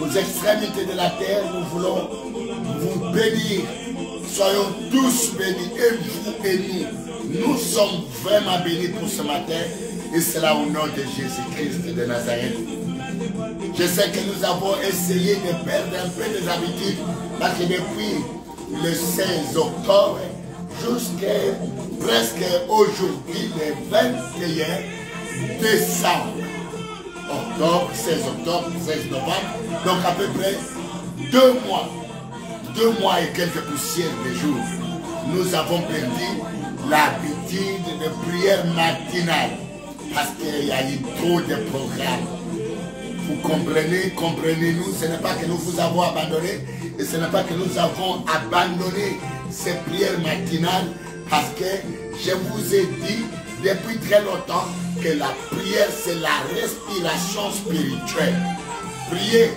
Aux extrémités de la terre, nous voulons vous bénir. Soyons tous bénis, et vous et nous. Nous sommes vraiment bénis pour ce matin, et cela au nom de Jésus-Christ de Nazareth. Je sais que nous avons essayé de perdre un peu des habitudes, parce que depuis le 16 octobre jusqu'à presque aujourd'hui, le 21 décembre. Octobre, 16 octobre, 16 novembre, donc à peu près 2 mois et quelques poussières de jours, nous avons perdu l'habitude de prière matinale parce qu'il y a eu trop de programmes. Vous comprenez-nous, ce n'est pas que nous vous avons abandonné et ce n'est pas que nous avons abandonné ces prières matinales parce que je vous ai dit depuis très longtemps que la prière, c'est la respiration spirituelle. Prier,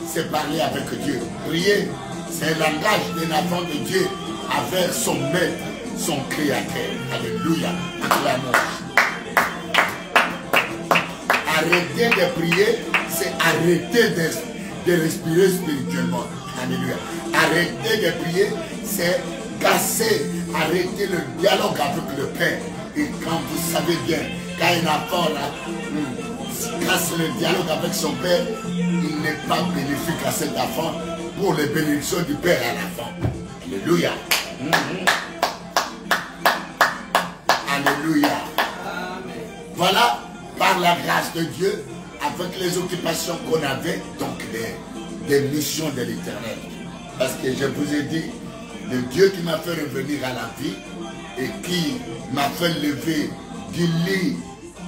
c'est parler avec Dieu. Prier, c'est un langage d'un enfant de Dieu avec son maître, son créateur. Alléluia. Acclamons. Arrêter de prier, c'est arrêter de respirer spirituellement. Alléluia. Arrêter de prier, c'est casser, arrêter le dialogue avec le Père. Et quand vous savez bien, quand un enfant casse le dialogue avec son père, il n'est pas bénéfique à cet enfant pour les bénédictions du père à l'enfant. Alléluia. Alléluia. Voilà, par la grâce de Dieu, avec les occupations qu'on avait, donc des missions de l'Éternel. Parce que je vous ai dit, le Dieu qui m'a fait revenir à la vie et qui m'a fait lever du lit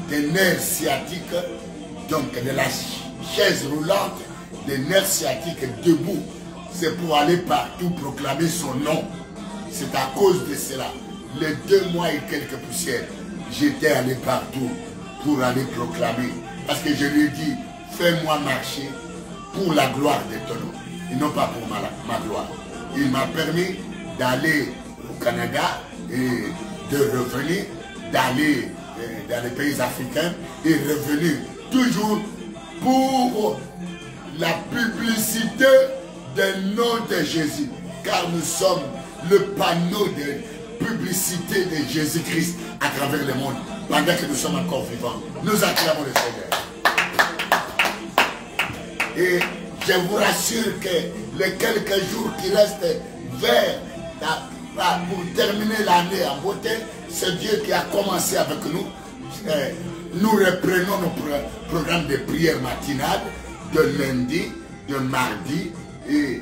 des nerfs sciatiques, donc de la chaise roulante, des nerfs sciatiques debout, c'est pour aller partout proclamer son nom. C'est à cause de cela. Les 2 mois et quelques poussières, j'étais allé partout pour aller proclamer. Parce que je lui ai dit, fais-moi marcher pour la gloire de ton nom, et non pas pour ma gloire. Il m'a permis d'aller au Canada et de revenir, d'aller dans les pays africains et revenir toujours pour la publicité du nom de Jésus. Car nous sommes le panneau de publicité de Jésus-Christ à travers le monde. Pendant que nous sommes encore vivants, nous acclamons le Seigneur. je vous rassure que les quelques jours qui restent pour terminer l'année en beauté, c'est Dieu qui a commencé avec nous. Nous reprenons nos programmes de prière matinale de lundi, de mardi et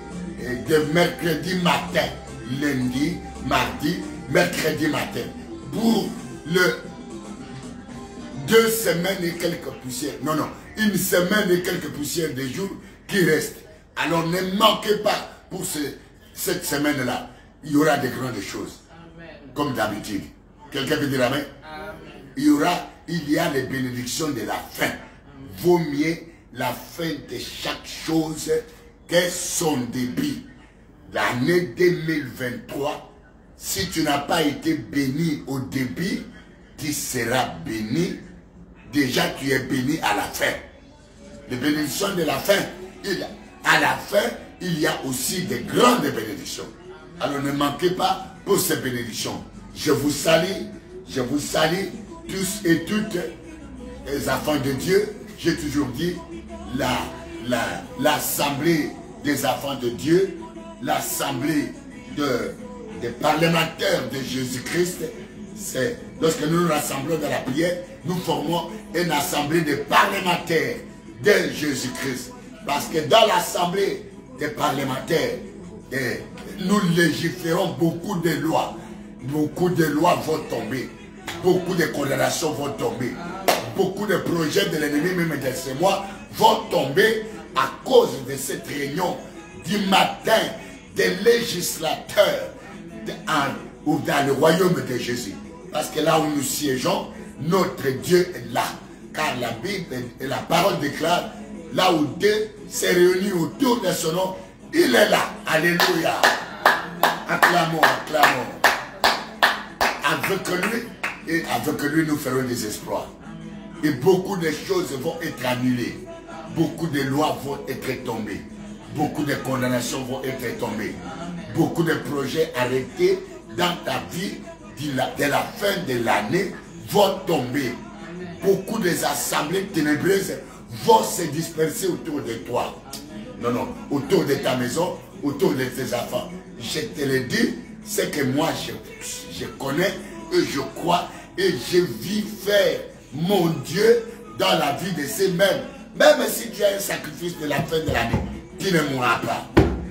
de mercredi matin. Lundi, mardi, mercredi matin. Pour le 2 semaines et quelques poussières. Non, non, 1 semaine et quelques poussières de jours qui restent. Alors ne manquez pas pour cette semaine-là. Il y aura de grandes choses. Amen. Comme d'habitude. Quelqu'un veut dire amen? Amen. Il y a les bénédictions de la fin. Amen. Vaut mieux la fin de chaque chose que son début. L'année 2023, si tu n'as pas été béni au début, tu seras béni. Déjà, tu es béni à la fin. Les bénédictions de la fin, à la fin, il y a aussi de grandes bénédictions. Alors ne manquez pas pour ces bénédictions. Je vous salue tous et toutes les enfants de Dieu. J'ai toujours dit, l'assemblée des enfants de Dieu, l'assemblée des parlementaires de Jésus-Christ, c'est lorsque nous nous rassemblons dans la prière, nous formons une assemblée de parlementaires de Jésus-Christ. Parce que dans l'assemblée des parlementaires, nous légiférons beaucoup de lois. Beaucoup de lois vont tomber. Beaucoup de condamnations vont tomber. Beaucoup de projets de l'ennemi, même de ces mois, vont tomber à cause de cette réunion du matin des législateurs dans le royaume de Jésus. Parce que là où nous siégeons, notre Dieu est là. Car la Bible et la parole déclarent, là où Dieu s'est réuni autour de son nom, il est là. Alléluia. Acclamons, acclamons. Avec lui, et avec lui, nous ferons des exploits. Et beaucoup de choses vont être annulées. Beaucoup de lois vont être tombées. Beaucoup de condamnations vont être tombées. Beaucoup de projets arrêtés dans ta vie de la fin de l'année vont tomber. Beaucoup des assemblées ténébreuses vont se disperser autour de toi. Non, non, autour de ta maison, autour de tes enfants. Je te le dis, c'est que moi je connais et je crois et je vis faire mon Dieu dans la vie de ces mêmes. Même si tu as un sacrifice de la fin de l'année, tu ne mourras pas.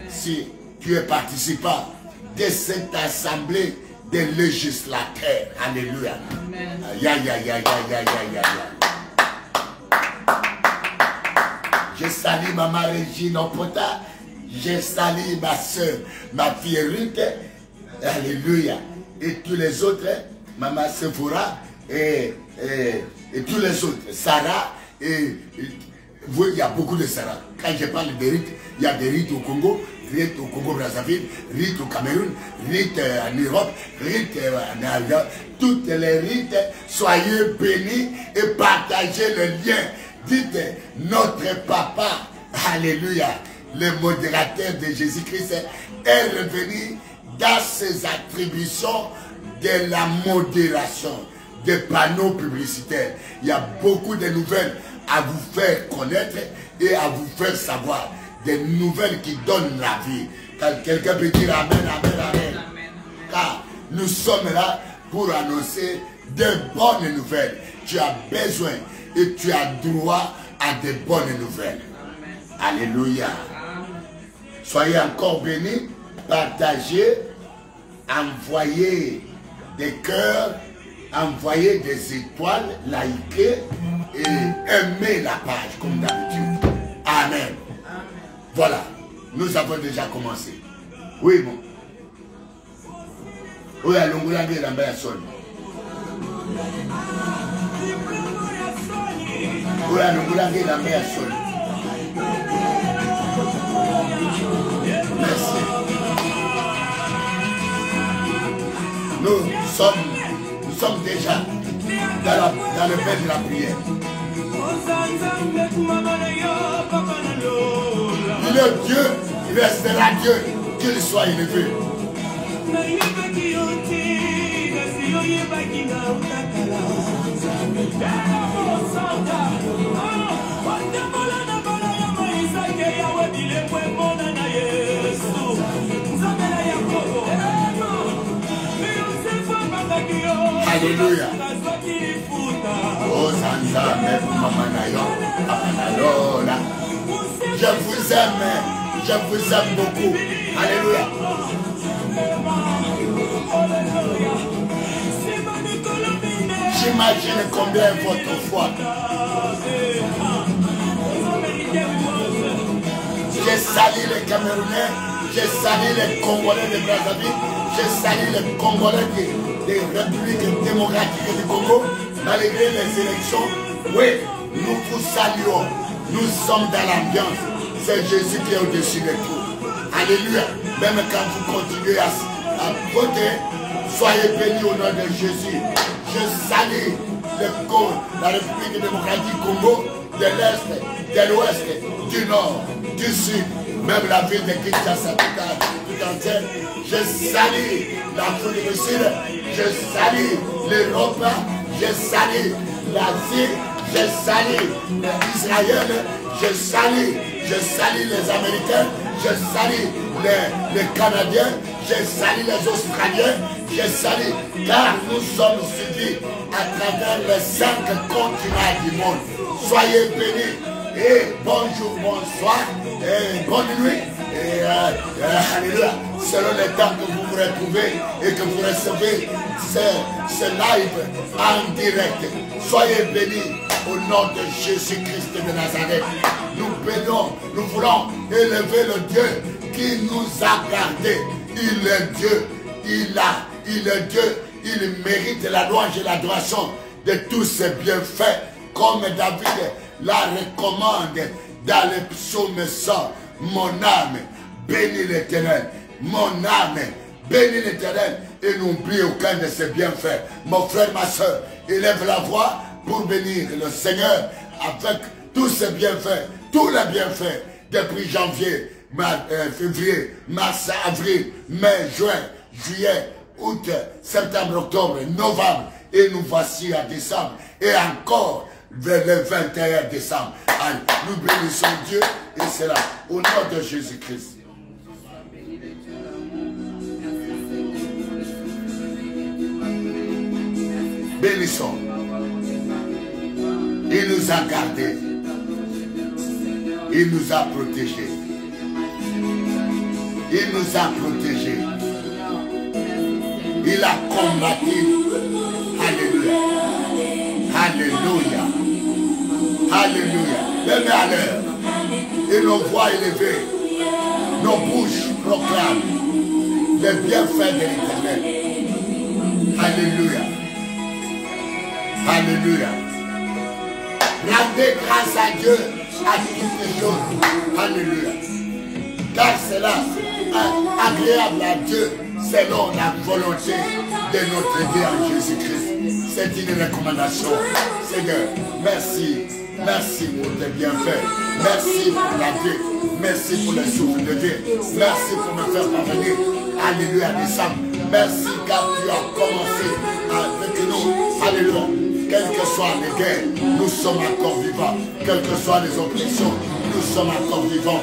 Si tu es participant de cette assemblée des législateurs. Alléluia. Amen. Ya, ya, ya, ya, ya, ya, ya. Je salue maman Régine Opota. Je salue ma soeur, ma fille Ruth. Alléluia. Et tous les autres, maman Sephora et tous les autres. Sarah et il y a beaucoup de Sarah. Quand je parle de rites, il y a des rites au Congo, rites au Congo-Brazzaville, rites au Cameroun, rites en Europe, rites en Algérie. Toutes les rites, soyez bénis et partagez le lien. Dites notre papa, alléluia, le modérateur de Jésus-Christ est revenu dans ses attributions de la modération, des panneaux publicitaires. Il y a beaucoup de nouvelles à vous faire connaître et à vous faire savoir. Des nouvelles qui donnent la vie. Quand quelqu'un peut dire Amen, Amen, Amen. Car nous sommes là pour annoncer de bonnes nouvelles. Tu as besoin et tu as droit à de bonnes nouvelles. Amen. Alléluia. Soyez encore bénis, partagez, envoyez des cœurs, envoyez des étoiles, likez et aimez la page comme d'habitude. Amen. Voilà, nous avons déjà commencé. Oui, bon. Oui, à l'ongoulangue la meilleure sonne. Oui, à l'ongoulangue la meilleure sonne. Merci. Nous sommes déjà dans le bain de la prière. Il est Dieu, il restera Dieu, qu'il soit élevé. Alléluia. Oh, Sansa, même Mamanayo, Amanayola. Je vous aime beaucoup. Alléluia. J'imagine combien votre foi. J'ai sali les Camerounais, j'ai sali les Congolais de Brazzaville, j'ai sali les Congolais des républiques démocratiques du Congo, malgré les élections. Oui, nous vous saluons. Nous sommes dans l'ambiance. C'est Jésus qui est au-dessus de tout. Alléluia. Même quand vous continuez à voter, soyez bénis au nom de Jésus. Je salue la République démocratique du Congo, de l'Est, de l'Ouest, du Nord, du Sud, même la ville de Kinshasa tout entière. Je salue l'Afrique du Sud, je salue l'Europe, je salue l'Asie, je salue Israël, je salue les Américains, je salue les Canadiens, je salue les Australiens, je salue, car nous sommes suivis à travers les 5 continents du monde. Soyez bénis et bonjour, bonsoir et bonne nuit. Et alléluia, selon le temps que vous vous retrouvez et que vous recevez ce live en direct. Soyez bénis au nom de Jésus-Christ de Nazareth. Nous bénissons, nous voulons élever le Dieu qui nous a gardés. Il est Dieu, il est Dieu, il mérite la louange et l'adoration de tous ses bienfaits, comme David la recommande dans le psaume 100. Mon âme bénit l'Éternel, mon âme bénit l'Éternel et n'oublie aucun de ses bienfaits. Mon frère, ma soeur, élève la voix pour bénir le Seigneur avec tous ses bienfaits, tous les bienfaits depuis janvier, février, mars, avril, mai, juin, juillet, août, septembre, octobre, novembre. Et nous voici à décembre. Et encore vers le 21 décembre. Allez, nous bénissons Dieu et c'est là, au nom de Jésus-Christ. Bénissons. Il nous a gardés. Il nous a protégés. Il nous a protégés. Il a combattu. Alléluia. Alléluia. Alléluia. Les mains à l'heure. Et nos voix élevées. Nos bouches proclament les bienfaits de l'Éternel. Alléluia. Alléluia. Rendez grâce à Dieu à toutes les choses. Alléluia. Car c'est là agréable à Dieu selon la volonté de notre Dieu en Jésus-Christ. C'est une recommandation. Seigneur, merci. Merci pour tes bienfaits. Merci pour la vie. Merci pour le souffle de Dieu. Merci pour me faire parvenir. Alléluia, décembre. Merci car tu as commencé avec nous. Alléluia. Quelles que soient les guerres, nous sommes encore vivants. Quelles que soient les oppressions, nous sommes encore vivants.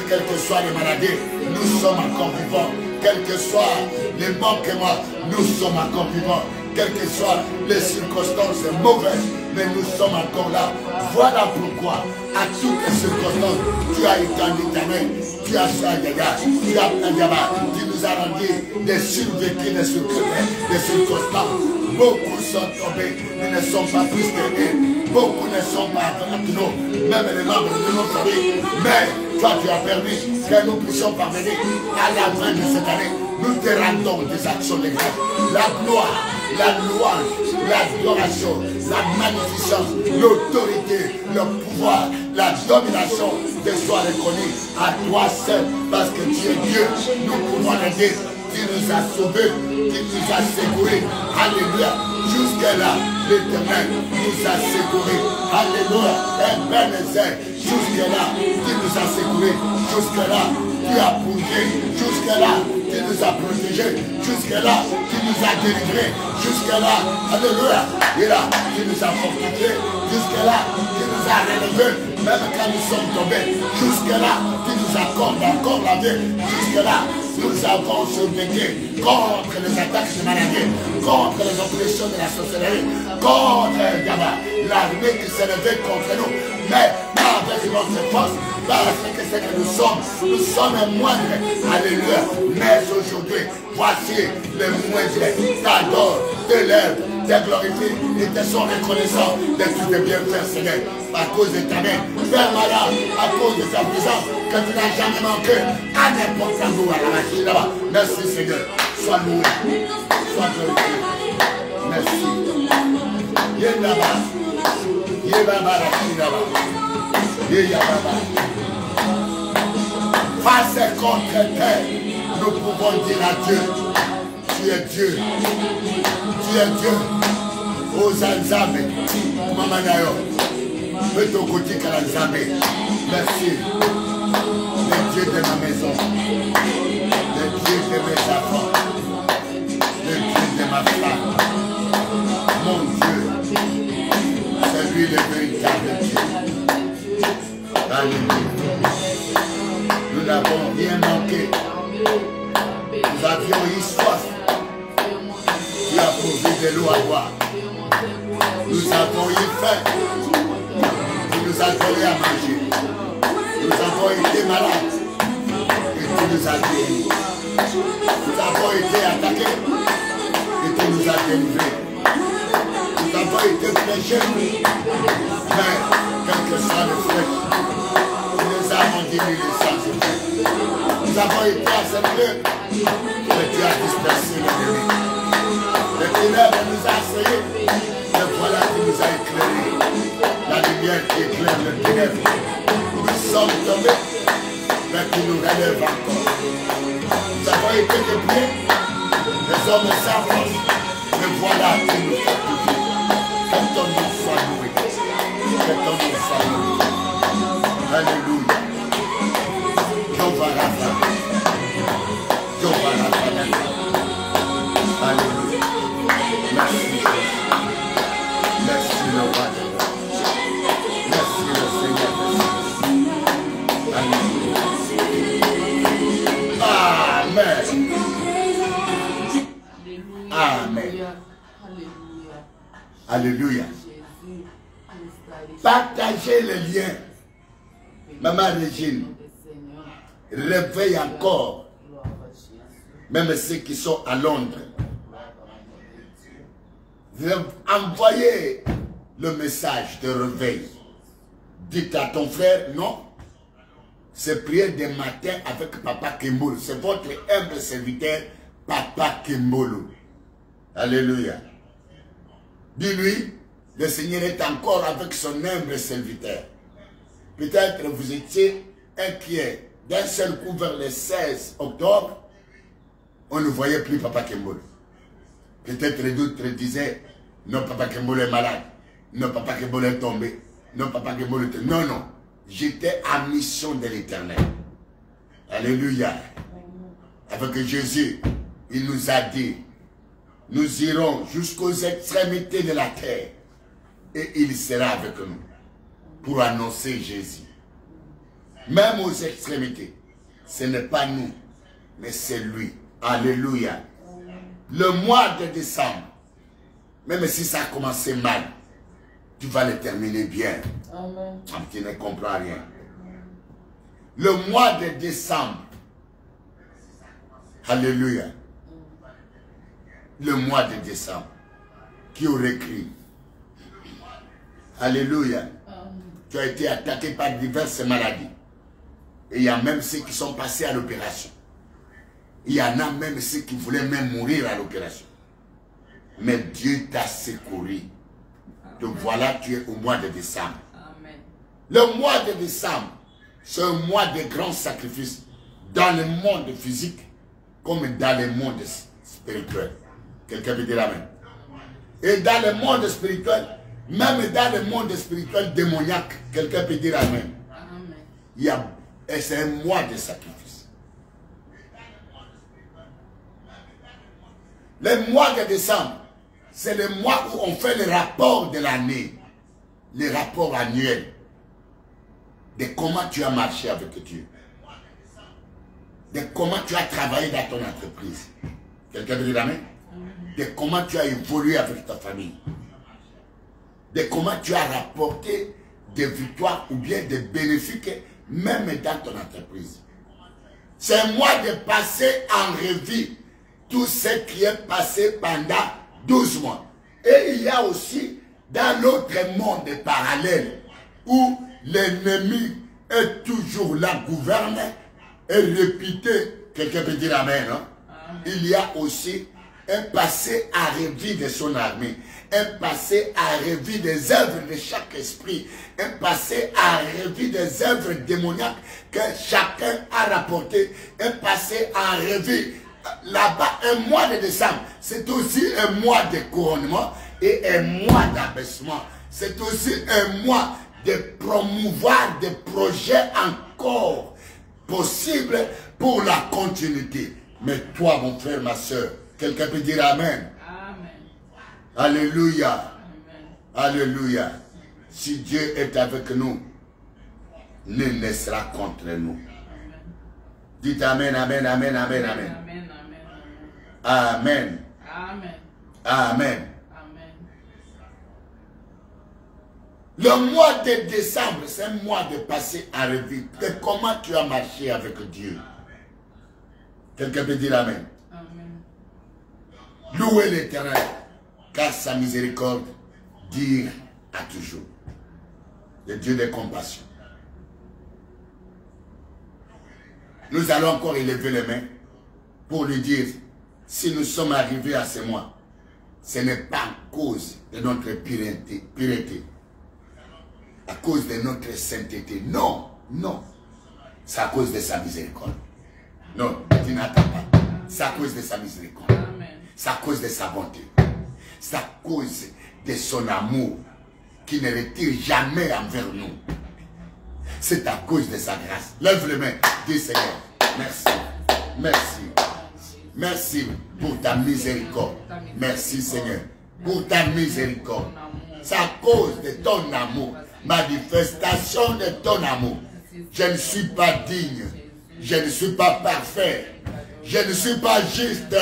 Quelles que soient les maladies, nous sommes encore vivants. Quels que soient les manquements, nous sommes encore vivants. Quelles que soient les circonstances mauvaises, mais nous sommes encore là. Voilà pourquoi, à toutes les circonstances, tu as étendu ta main, tu as choisi, tu nous as rendu des survécus, des circonstances. Beaucoup sont tombés, nous ne sommes pas plus que eux. Beaucoup ne sont pas avec nous, même les membres de nos familles. Mais toi, tu as permis que nous puissions parvenir à la fin de cette année. Nous te rendons des actions de grâce. La gloire, la louange, l'adoration, la magnificence, l'autorité, le pouvoir, la domination te soit reconnue à toi seul, parce que tu es Dieu. Nous pouvons le dire. Tu nous as sauvés, tu nous as secourés. Alléluia. Jusque-là, l'Éternel nous a secourés. Alléluia. Ebenezer. Jusque-là, tu nous as secourés. Jusque-là, tu as pourvu. Jusque-là, tu nous as protégés. Jusque-là, tu nous as délivrés. Jusque-là, alléluia. Et là, tu nous as fortifiés. Jusque-là, tu nous as relevés. Même quand nous sommes tombés. Jusque-là, tu nous accordes encore la vie. Jusque-là, Nous avons survécu contre les attaques de maladie, contre les oppressions de la sorcellerie, contre l'armée qui s'est levée contre nous. Mais avec notre force, parce que c'est que nous sommes moindres. Alléluia. Mais aujourd'hui, voici les moindres. T'adores, t'élèves, te glorifie et te sont reconnaissants de tous tes bienfaits, Seigneur. À cause de ta main, Père malade, à cause de ta puissance, que tu n'as jamais manqué à n'importe où, à la machine là-bas. Merci, Seigneur. Sois loué, sois glorifié. Merci. Yénaba, Yébaba, Yéyababa. Face contre terre, nous pouvons dire à Dieu, tu es Dieu. Tu es Dieu. Ozanzabe, Mamanayo, Petokoti Kalanzabe. Merci. Le Dieu de ma maison, le Dieu de mes enfants, le Dieu de ma femme, mon Dieu, c'est lui le véritable Dieu. Alléluia. Nous n'avons rien manqué. Nous avions eu soif. Tu as pourvu de l'eau à boire. Nous avons eu faim. Tu nous as donné à manger. Nous avons été malades. Et tu nous as guéris. Nous avons été attaqués. Et tu nous as délivrés. Nous avons été fléchés. Mais, quel que soit le flèche, tu nous as endormis les sangs. Nous avons été assemblés. Mais tu as dispersé l'ennemi. Le ténèbre nous a assaillés, le voilà qui nous a éclairés. La lumière qui éclaire le ténèbre. Nous sommes tombés, mais qui nous relève encore. Nous avons été dépliés, les hommes sans force, mais voilà qui nous fait tout. Que ton nom soit loué. Que ton nom soit loué. Alléluia. Jehovah Rapha. Jehovah Rapha. Alléluia. Merci, merci le roi de Dieu. Merci le Seigneur de Alléluia. Amen. Amen. Alléluia. Partagez les liens. Maman Régine, réveille encore. Même ceux qui sont à Londres. Envoyez le message de réveil. Dites à ton frère, non, c'est prière des matins avec Papa Kimbolo. C'est votre humble serviteur, Papa Kimbolo. Alléluia. Dis-lui, le Seigneur est encore avec son humble serviteur. Peut-être vous étiez inquiet. D'un seul coup, vers le 16 octobre, on ne voyait plus Papa Kimbolo. Peut-être d'autres disaient, non, Papa Kimbolo est malade. Non, Papa Kimbolo est tombé. Non, Papa Kimbolo est... Non, non. J'étais à mission de l'Éternel. Alléluia. Avec Jésus, il nous a dit, nous irons jusqu'aux extrémités de la terre. Et il sera avec nous pour annoncer Jésus. Même aux extrémités. Ce n'est pas nous, mais c'est lui. Alléluia. Le mois de décembre, même si ça a commencé mal, tu vas le terminer bien. Amen. Tu ne comprends rien. Le mois de décembre, alléluia. Le mois de décembre, qui aurait crié? Alléluia. Tu as été attaqué par diverses maladies. Et il y a même ceux qui sont passés à l'opération. Il y en a même ceux qui voulaient même mourir à l'opération. Mais Dieu t'a secouru. Donc voilà, tu es au mois de décembre. Amen. Le mois de décembre, c'est un mois de grands sacrifices dans le monde physique comme dans le monde spirituel. Quelqu'un peut dire amen. Et dans le monde spirituel, même dans le monde spirituel démoniaque, quelqu'un peut dire amen. Amen. C'est un mois de sacrifice. Le mois de décembre, c'est le mois où on fait le rapport de l'année, le rapport annuel de comment tu as marché avec Dieu. de comment tu as travaillé dans ton entreprise. Quelqu'un veut dire amen? De comment tu as évolué avec ta famille. De comment tu as rapporté des victoires ou bien des bénéfices même dans ton entreprise. C'est un mois de passer en revue tout ce qui est passé pendant 12 mois. Et il y a aussi dans notre monde parallèle où l'ennemi est toujours là, gouverne et répété. Quelqu'un peut dire amen, non? Il y a aussi un passé à revue de son armée, un passé à revue des œuvres de chaque esprit, un passé à revue des œuvres démoniaques que chacun a rapporté, un passé à revue. Là-bas, un mois de décembre, c'est aussi un mois de couronnement et un mois d'abaissement. C'est aussi un mois de promouvoir des projets encore possibles pour la continuité. Mais toi, mon frère, ma soeur, quelqu'un peut dire amen. Amen. Alléluia. Amen. Alléluia. Si Dieu est avec nous, nul ne sera contre nous. Amen. Dites amen, amen, amen, amen, amen. Amen. Amen. Amen. Amen. Amen. Le mois de décembre, c'est un mois de passer en revue de comment tu as marché avec Dieu. Quelqu'un peut dire amen. Amen. Louez l'Éternel, car sa miséricorde dure à toujours. Le Dieu de compassion. Nous allons encore élever les mains pour lui dire, si nous sommes arrivés à ce mois, ce n'est pas à cause de notre pureté, à cause de notre sainteté. Non, non. C'est à cause de sa miséricorde. Non, tu n'attends pas. C'est à cause de sa miséricorde. C'est à cause de sa bonté. C'est à cause de son amour qui ne retire jamais envers nous. C'est à cause de sa grâce. Lève les mains. Dis Seigneur, merci. Merci. Merci pour ta miséricorde. Merci Seigneur pour ta miséricorde. C'est à cause de ton amour. Manifestation de ton amour. Je ne suis pas digne. Je ne suis pas parfait. Je ne suis pas juste.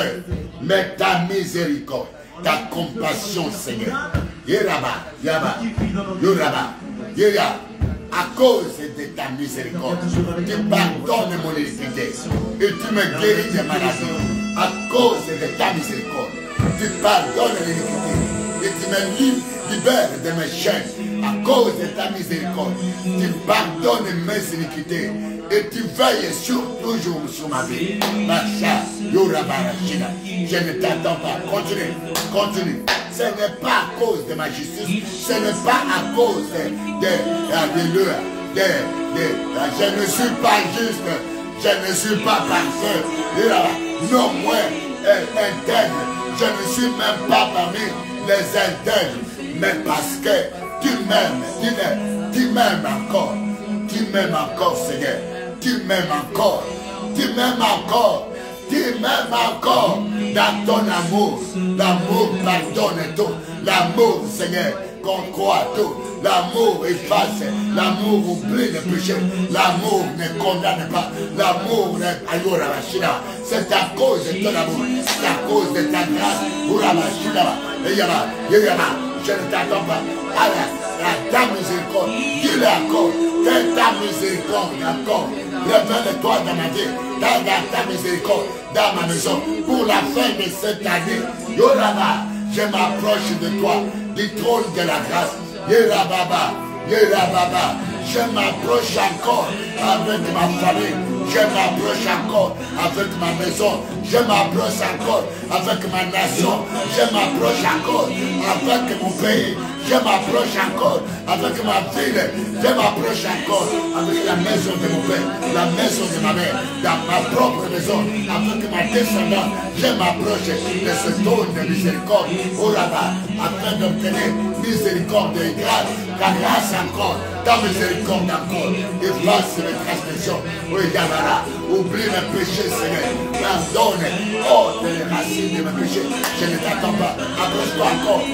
Mais ta miséricorde, ta compassion Seigneur. Yeraba, Yaba, Yoraba, Yera. À cause de ta miséricorde, tu pardonnes mon iniquité et tu me guéris des maladies. À cause de ta miséricorde, tu pardonnes l'iniquité et tu me libères de mes chaînes. À cause de ta miséricorde, tu pardonnes mes iniquités et tu veilles toujours sur ma vie. Je ne t'attends pas. Continue, continue. Ce n'est pas à cause de ma justice, ce n'est pas à cause je ne suis pas juste, je ne suis pas parfait. Non, moi, intègre, je ne suis même pas parmi les intègres, mais parce que tu m'aimes encore, tu m'aimes encore, Seigneur, tu m'aimes encore, tu m'aimes encore. Tu m'aimes encore dans ton amour. L'amour pardonne tout. L'amour, Seigneur, qu'on croit tout. L'amour efface. L'amour oublie le péché. L'amour ne condamne pas. L'amour ne... C'est à cause de ton amour. C'est à cause de ta grâce. Je ne t'attends pas. À ta miséricorde. Dis-le encore. Que ta miséricorde encore. Révèle-toi dans ma vie. Dans ta miséricorde. Dans ma maison. Pour la fin de cette année. Yoraba. Je m'approche de toi. Du trône de la grâce. Yerababa. Yerababa. Je m'approche encore avec ma famille. Je m'approche encore avec ma maison. Je m'approche encore avec ma nation. Je m'approche encore avec mon pays. Je m'approche encore avec ma ville. Je m'approche encore avec la maison de mon père, la maison de ma mère, dans ma propre maison, avec ma descendance. Je m'approche de ce trône de miséricorde au là-bas, afin d'obtenir miséricorde et grâce. Ta grâce encore, ta miséricorde encore. Efface mes transgressions. Oui, Yamara, oublie mes péchés, Seigneur. Pardonne, ôte les racines de mes péchés. Je ne t'attends pas. Approche-toi encore.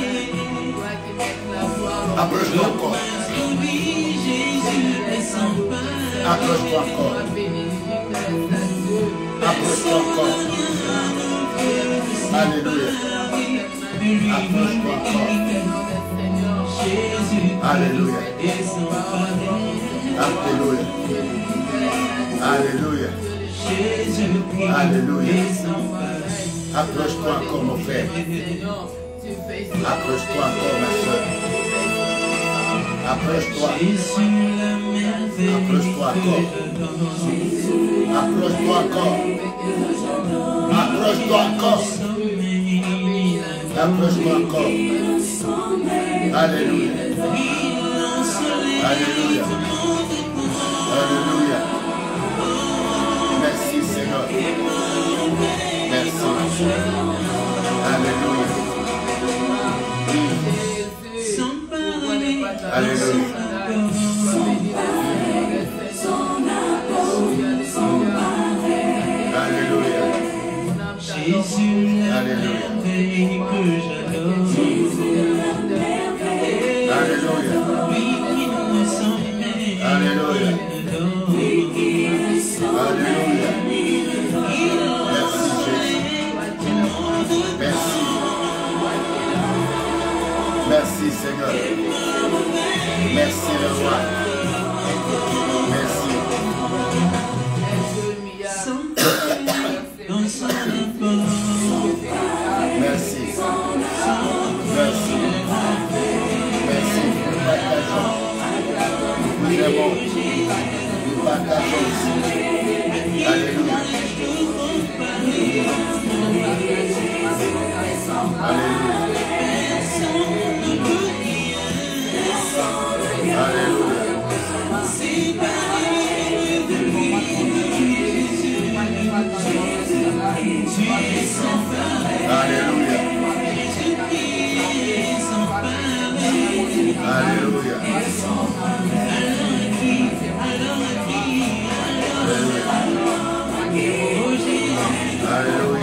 Approche-toi encore. Approche-toi encore. Approche-toi encore. Alléluia. Approche-toi encore. Alléluia. Alléluia. Alléluia. Alléluia. Approche-toi encore, mon frère. Approche-toi encore, ma soeur. Approche-toi. Approche-toi encore. Approche-toi encore. Approche-toi encore. Approche-toi encore. Alléluia. Alléluia. Alléluia. Merci Seigneur. Merci. Alléluia. Alléluia. Alléluia. Jésus, Alléluia. Alléluia. Alléluia. Alléluia. Merci Jésus. Merci. Merci Seigneur. Merci le roi. Merci. Merci. Merci. Merci. Nous partageons. Nous aimons. Nous partageons aussi. Alléluia. Alléluia. Alléluia. Alléluia. Alléluia.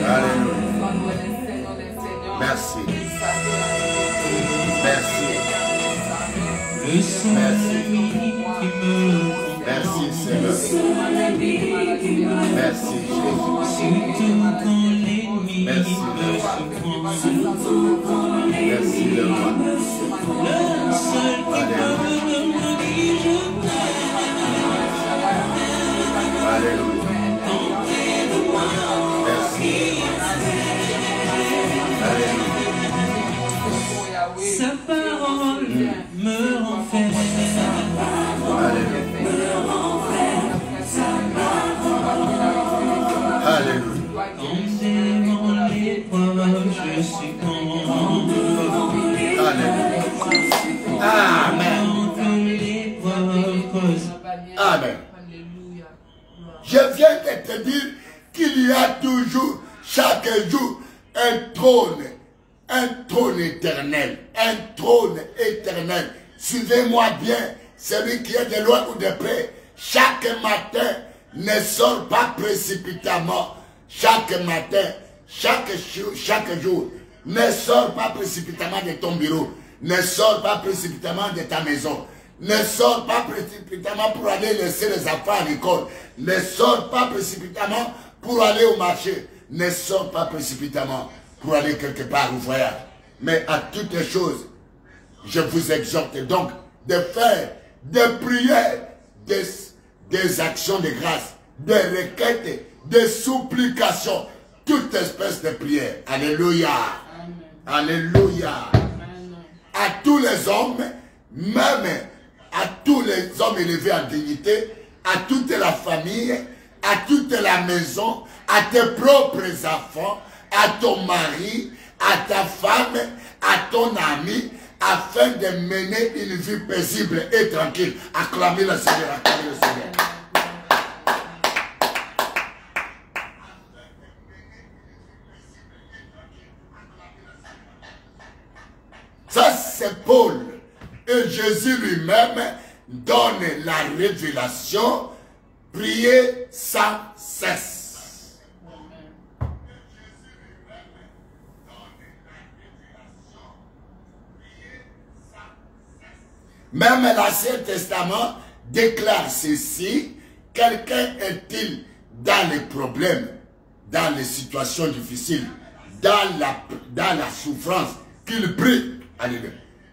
Alléluia. Merci. Merci. Merci. Merci Seigneur. Merci Jésus. Merci le roi. Merci le roi. Alléluia. Alléluia. Merci. Alléluia. Sa parole me rend faible. Alléluia. En démon l'épreuve, je succombe. Alléluia. Amen. Amen. Je viens de te dire qu'il y a toujours, chaque jour, un trône éternel, un trône éternel. Suivez-moi bien, celui qui est de loin ou de près, chaque matin, ne sort pas précipitamment. Chaque matin, chaque jour, ne sors pas précipitamment de ton bureau, ne sors pas précipitamment de ta maison, ne sors pas précipitamment pour aller laisser les enfants à l'école, ne sors pas précipitamment pour aller au marché, ne sors pas précipitamment pour aller quelque part au voyage. Mais à toutes les choses, je vous exhorte donc de faire des prières, des actions de grâce, des requêtes, des supplications, toute espèce de prière. Alléluia. Amen. Alléluia. Amen. À tous les hommes, même à tous les hommes élevés en dignité, à toute la famille, à toute la maison, à tes propres enfants, à ton mari, à ta femme, à ton ami, afin de mener une vie paisible et tranquille. Acclamez le Seigneur, acclamez le Seigneur. que Jésus lui-même donne la révélation, priez sans cesse. Même l'Ancien Testament déclare ceci: quelqu'un est-il dans les problèmes, dans les situations difficiles, dans la souffrance, qu'il prie. Alléluia.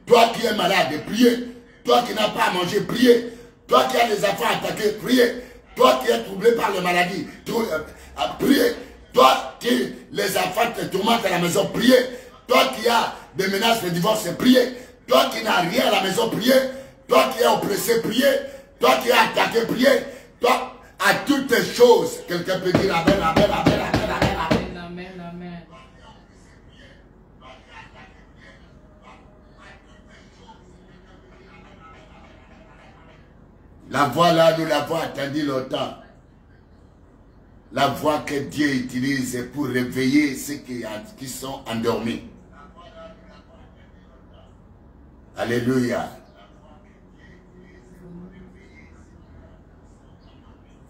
Toi qui es malade, priez. Toi qui n'as pas à manger, priez. Toi qui as des enfants attaqués, priez. Toi qui es troublé par les maladies, priez. Toi qui les enfants te tourmentent à la maison, priez. Toi qui as des menaces de divorce, priez. Toi qui n'as rien à la maison, priez. Toi qui es oppressé, priez. Toi qui es attaqué, priez. Toi, à toutes les choses, quelqu'un peut dire amen, amen, amen, amen, amen, amen. Amen, amen. La voix là, nous l'avons attendue longtemps. La voix que Dieu utilise pour réveiller ceux qui sont endormis. Alléluia.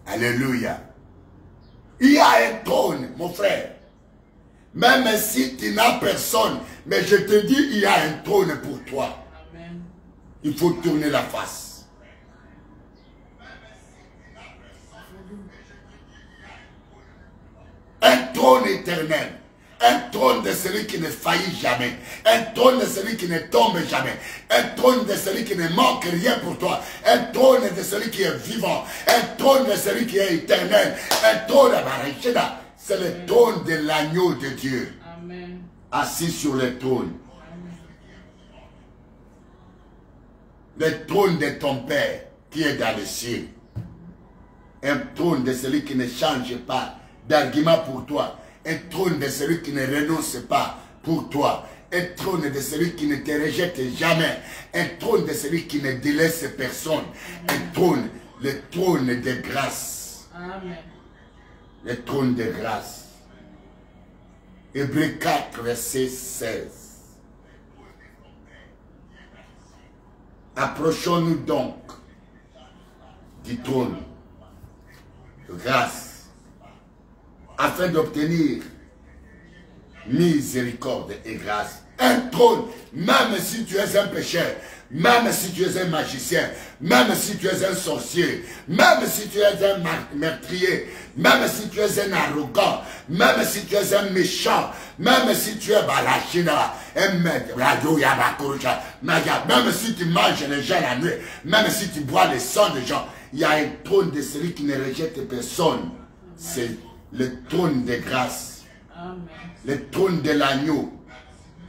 Alléluia. Il y a un trône, mon frère. Même si tu n'as personne, mais je te dis, il y a un trône pour toi. Amen. Il faut tourner la face. Un trône éternel. Un trône de celui qui ne faillit jamais. Un trône de celui qui ne tombe jamais. Un trône de celui qui ne manque rien pour toi. Un trône de celui qui est vivant. Un trône de celui qui est éternel. Un trône de Barachida. C'est le trône de l'agneau de Dieu. Amen. Assis sur le trône. Le trône de ton Père qui est dans le ciel. Un trône de celui qui ne change pas d'argument pour toi. Un trône de celui qui ne renonce pas pour toi. Un trône de celui qui ne te rejette jamais. Un trône de celui qui ne délaisse personne. Un trône, le trône de grâce. Amen. Le trône de grâce. Hébreux 4, verset 16. Approchons-nous donc du trône de grâce afin d'obtenir miséricorde et grâce. Un trône, même si tu es un pécheur, même si tu es un magicien, même si tu es un sorcier, même si tu es un meurtrier, même si tu es un arrogant, même si tu es un méchant, même si tu es balachina, un maître, même si tu manges les gens la nuit, même si tu bois le sang des gens, il y a un trône de celui qui ne rejette personne. C'est le trône de grâce. Amen. Le trône de l'agneau.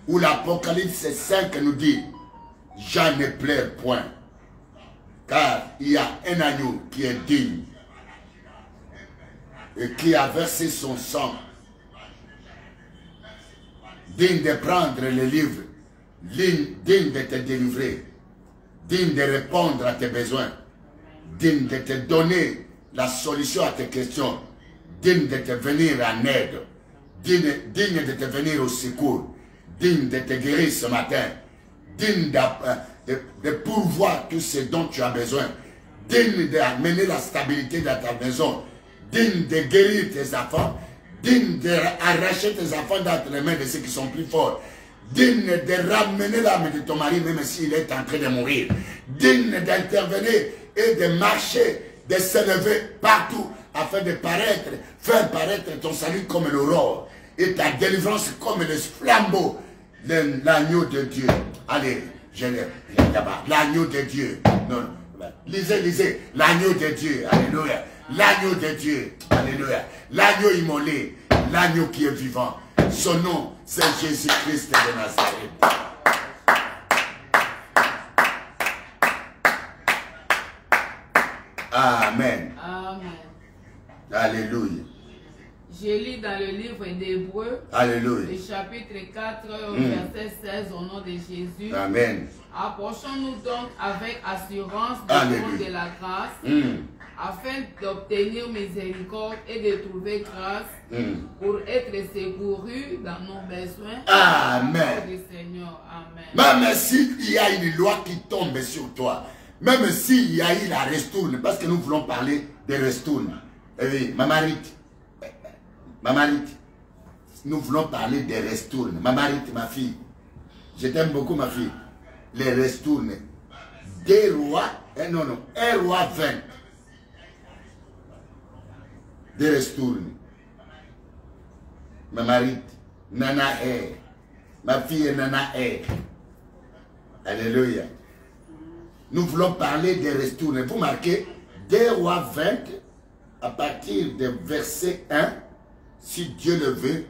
Où l'Apocalypse 5 nous dit, Jean ne pleure point. Car il y a un agneau qui est digne. Et qui a versé son sang. Digne de prendre le livre. Digne de te délivrer. Digne de répondre à tes besoins. Digne de te donner la solution à tes questions. Digne de te venir en aide. Digne de te venir au secours. Digne de te guérir ce matin. Digne de pourvoir tout ce dont tu as besoin. Digne d'amener la stabilité dans ta maison. Digne de guérir tes enfants. Digne d'arracher tes enfants dans les mains de ceux qui sont plus forts. Digne de ramener l'âme de ton mari même s'il est en train de mourir. Digne d'intervenir et de marcher, de s'élever partout afin de faire paraître ton salut comme l'aurore et ta délivrance comme le flambeau de l'agneau de Dieu. Allez, je l'ai là-bas. L'agneau de Dieu. Non, lisez, lisez. L'agneau de Dieu. Alléluia. L'agneau de Dieu. Alléluia. L'agneau immolé. L'agneau qui est vivant. Son nom, c'est Jésus-Christ de Nazareth. Amen. Amen. Alléluia. Je lis dans le livre d'Hébreux, Alléluia. le chapitre 4, verset 16, au nom de Jésus. Amen. Approchons-nous donc avec assurance du trône de la grâce, afin d'obtenir miséricorde et de trouver grâce pour être secourus dans nos besoins. Amen. Du Seigneur. Amen. Même s'il y a une loi qui tombe sur toi, même s'il y a eu la restourne, parce que nous voulons parler de restourne. Eh oui, Mamarit, nous voulons parler des restournes. Mamarit, ma fille, je t'aime beaucoup, ma fille. Les restournes. Des rois, non, 1 roi 20. Des restournes. Mamarit, Nana est. Ma fille Nana est. Alléluia. Nous voulons parler des restournes. Vous marquez 2 rois 20 à partir du verset 1. Si Dieu le veut,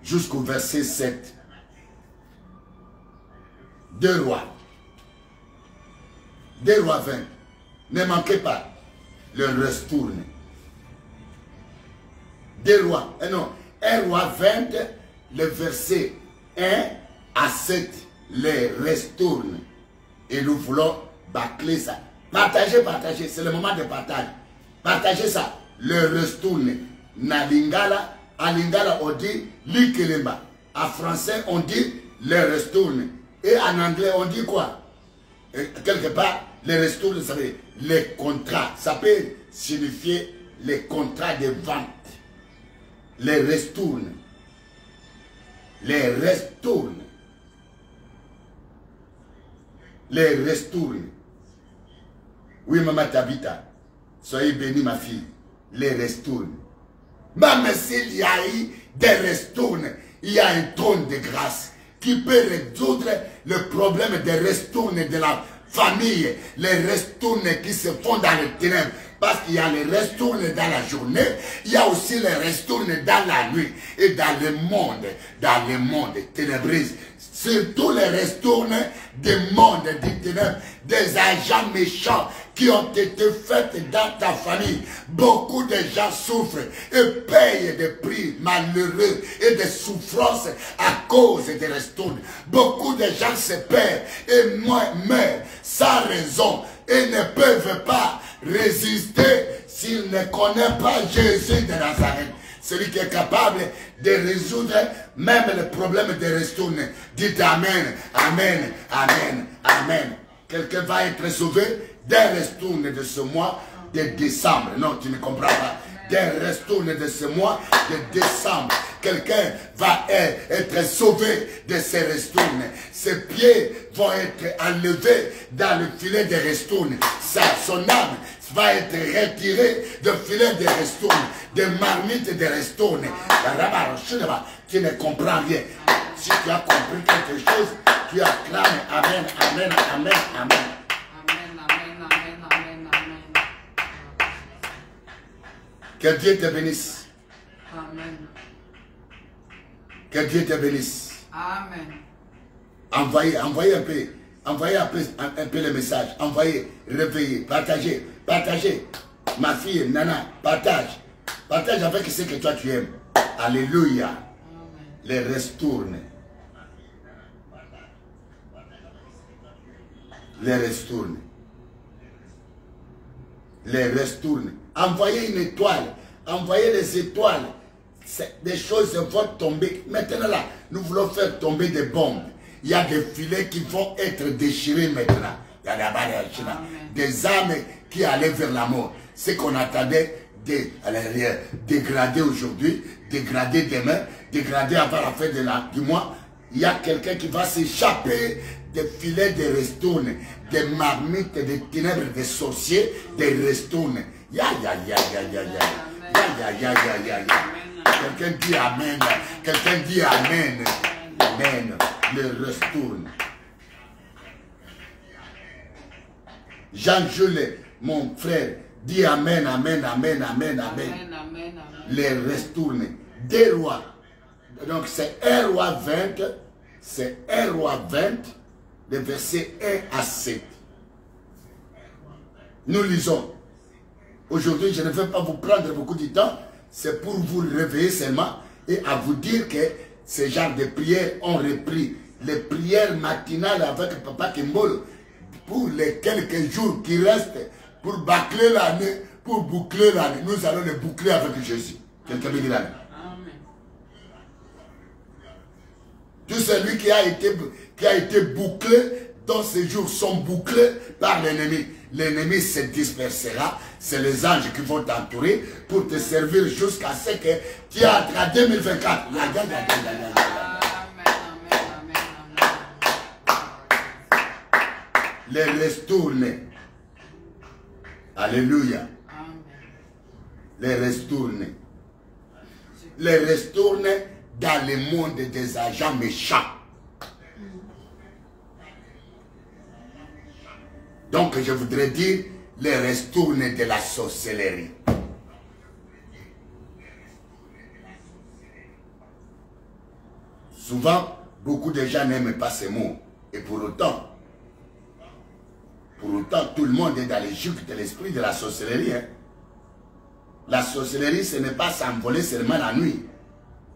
jusqu'au verset 7. 2 rois. 2 rois 20. Ne manquez pas. Le restourne. 2 rois. Non. 1 roi 20, le verset 1 à 7. Les restourne. Et nous voulons bâcler ça. Partagez, partagez. C'est le moment de partage. Partagez ça. Le restourne. Na lingala, à lingala on dit likelemba. En français on dit le restourne. Et en anglais on dit quoi? Et quelque part, le restourne, ça veut dire les contrats. Ça peut signifier les contrats de vente. Les restourne. Les restourne. Les restourne. Oui, maman Tabita, soyez bénie ma fille. Les restourne. Même s'il y a eu des restournes, il y a un trône de grâce qui peut résoudre le problème des restournes de la famille, les restournes qui se font dans les ténèbres. Parce qu'il y a les restournes dans la journée, il y a aussi les restournes dans la nuit et dans le monde ténébreux. Surtout les restournes des mondes des ténèbres, des agents méchants qui ont été faits dans ta famille. Beaucoup de gens souffrent et payent des prix malheureux et des souffrances à cause des restournes. Beaucoup de gens se perdent et meurent sans raison et ne peuvent pas résister s'ils ne connaissent pas Jésus de Nazareth. Celui qui est capable de résoudre même le problème des restournes. Dites Amen, Amen, Amen, Amen. Quelqu'un va être sauvé des restournes de ce mois de décembre. Non, tu ne comprends pas. Des restournes de ce mois de décembre. Quelqu'un va être sauvé de ces restournes. Ses pieds vont être enlevés dans le filet des restournes. Son âme va être retirée du filet des restournes, des marmites des restournes. Tu ne comprends rien. Si tu as compris quelque chose, tu acclames Amen, Amen, Amen, Amen. Que Dieu te bénisse. Amen. Que Dieu te bénisse. Amen. Envoyez un peu le message. Envoyez, réveillez, partagez, partagez. Ma fille, Nana, partage. Partage avec ce que toi tu aimes. Alléluia. Amen. Les restourne. Les restourne. Les restourne. Envoyez une étoile. Envoyez les étoiles. Des choses vont tomber. Maintenant là, nous voulons faire tomber des bombes. Il y a des filets qui vont être déchirés maintenant. Il y a des âmes qui allaient vers la mort. Ce qu'on attendait dégrader aujourd'hui, dégrader demain, dégrader avant la fin du mois. Il y a quelqu'un qui va s'échapper des filets de restournes, des marmites, des ténèbres, des sorciers, des restournes. Ya, ya, ya, ya, ya, ya. Ya, ya, ya, ya, ya, ya. Quelqu'un dit Amen. Quelqu'un dit Amen. Amen. Le restourne. Jean-Jules, mon frère, dit Amen, Amen, Amen, Amen, Amen. Les restourne. Des rois. Donc c'est 1 roi 20. C'est 1 roi 20. Le verset 1 à 7. Nous lisons. Aujourd'hui, je ne vais pas vous prendre beaucoup de temps. c'est pour vous réveiller seulement et à vous dire que ce genre de prières ont repris. Les prières matinales avec Papa Kimbolo pour les quelques jours qui restent pour boucler l'année, nous allons les boucler avec Jésus. Quelqu'un me dit l'année. Tout celui qui a été bouclé dans ces jours sont bouclés par l'ennemi. L'ennemi se dispersera. C'est les anges qui vont t'entourer pour te servir jusqu'à ce que tu entres en 2024. Les retourner. Alléluia. Les retourner. Les retourner dans le monde des agents méchants. Donc je voudrais dire les retourner de la sorcellerie. Souvent, beaucoup de gens n'aiment pas ces mots. Et pour autant, tout le monde est dans les joug de l'esprit de la sorcellerie. Hein. La sorcellerie, ce n'est pas s'envoler seulement la nuit.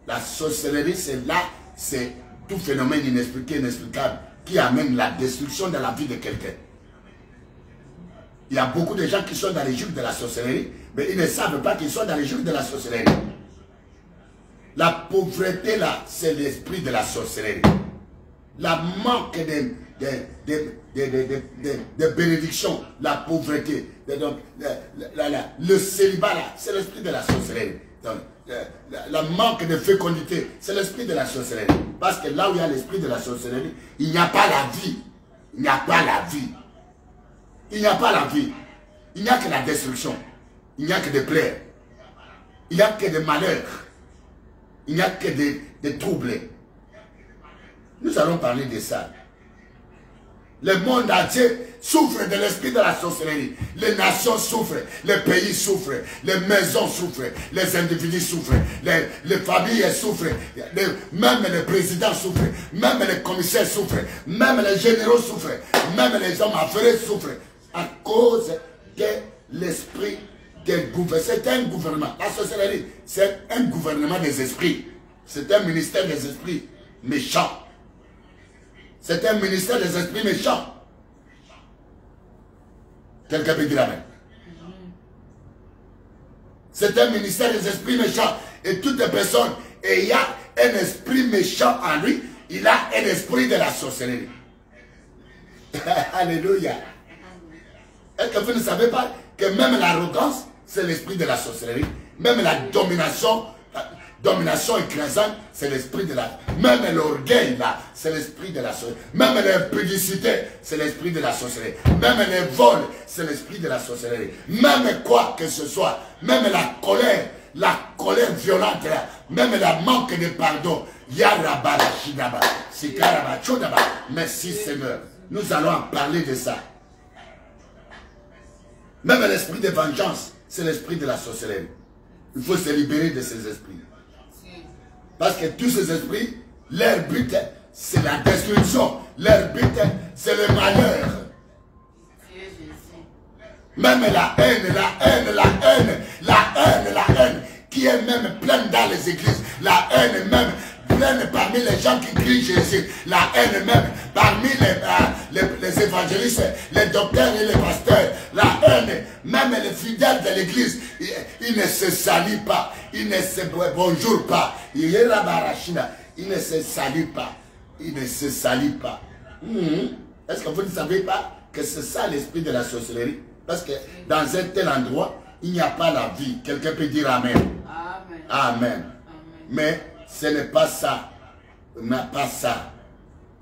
La sorcellerie, c'est là, c'est tout phénomène inexpliqué, inexplicable, qui amène la destruction de la vie de quelqu'un. Il y a beaucoup de gens qui sont dans les jougs de la sorcellerie, mais ils ne savent pas qu'ils sont dans les jougs de la sorcellerie. La pauvreté, là, c'est l'esprit de la sorcellerie. La manque de bénédictions, la pauvreté, le célibat, là, c'est l'esprit de la sorcellerie. Donc, la manque de fécondité, c'est l'esprit de la sorcellerie. Parce que là où il y a l'esprit de la sorcellerie, il n'y a pas la vie. Il n'y a pas la vie. Il n'y a pas la vie. Il n'y a que la destruction. Il n'y a que des plaies. Il n'y a que des malheurs. Il n'y a que des troubles. Nous allons parler de ça. Le monde entier souffre de l'esprit de la sorcellerie. Les nations souffrent, les pays souffrent, les maisons souffrent, les individus souffrent, les familles souffrent, même les présidents souffrent, même les commissaires souffrent, même les généraux souffrent, même les hommes affairés souffrent à cause de l'esprit des gouvernements. C'est un gouvernement. La sorcellerie, c'est un gouvernement des esprits. C'est un ministère des esprits méchants. C'est un ministère des esprits méchants. Quelqu'un peut dire amen. C'est un ministère des esprits méchants. Et toute personne ayant un esprit méchant en lui, il a un esprit de la sorcellerie. Alléluia. Est-ce que vous ne savez pas que même l'arrogance, c'est l'esprit de la sorcellerie. Même la domination écrasante, c'est l'esprit de la... Même l'orgueil, là, c'est l'esprit de la sorcellerie. Même l'impudicité, c'est l'esprit de la sorcellerie. Même les vols, c'est l'esprit de la sorcellerie. Même quoi que ce soit, même la colère violente, là, même la manque de pardon. Merci Seigneur. Nous allons en parler de ça. Même l'esprit de vengeance, c'est l'esprit de la sorcellerie. Il faut se libérer de ces esprits. Parce que tous ces esprits, leur but, c'est la destruction. Leur but, c'est le malheur. Même la haine, qui est même pleine dans les églises. La haine même pleine parmi les gens qui crient Jésus. La haine même parmi les évangélistes, les docteurs et les pasteurs. La haine, même les fidèles de l'église, ils ne se salient pas. Ils ne se bonjour pas. Ils ne se saluent pas. Ils ne se saluent pas. Est-ce que vous ne savez pas que c'est ça l'esprit de la sorcellerie? Parce que dans un tel endroit, il n'y a pas la vie. Quelqu'un peut dire Amen. Amen. Amen. Mais ce n'est pas ça. Pas ça.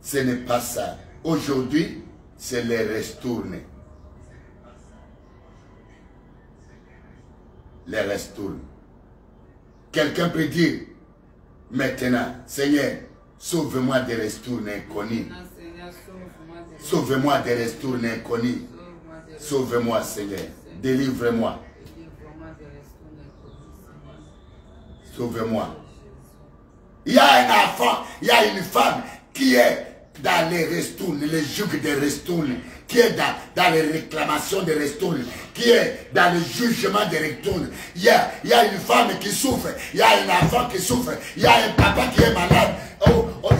Ce n'est pas ça. Aujourd'hui, c'est les retourner. Les retourner. Quelqu'un peut dire maintenant, Seigneur, sauve-moi des retourner inconnus. Sauve-moi des retourner inconnus. Sauve-moi, Seigneur. Délivre-moi. Sauve-moi. Il y a un enfant, il y a une femme qui est dans les restournes, les jougs des restournes. qui est dans les réclamations de retourne, qui est dans le jugement de retourne. Il y a une femme qui souffre, il y a un enfant qui souffre, il y a un papa qui est malade.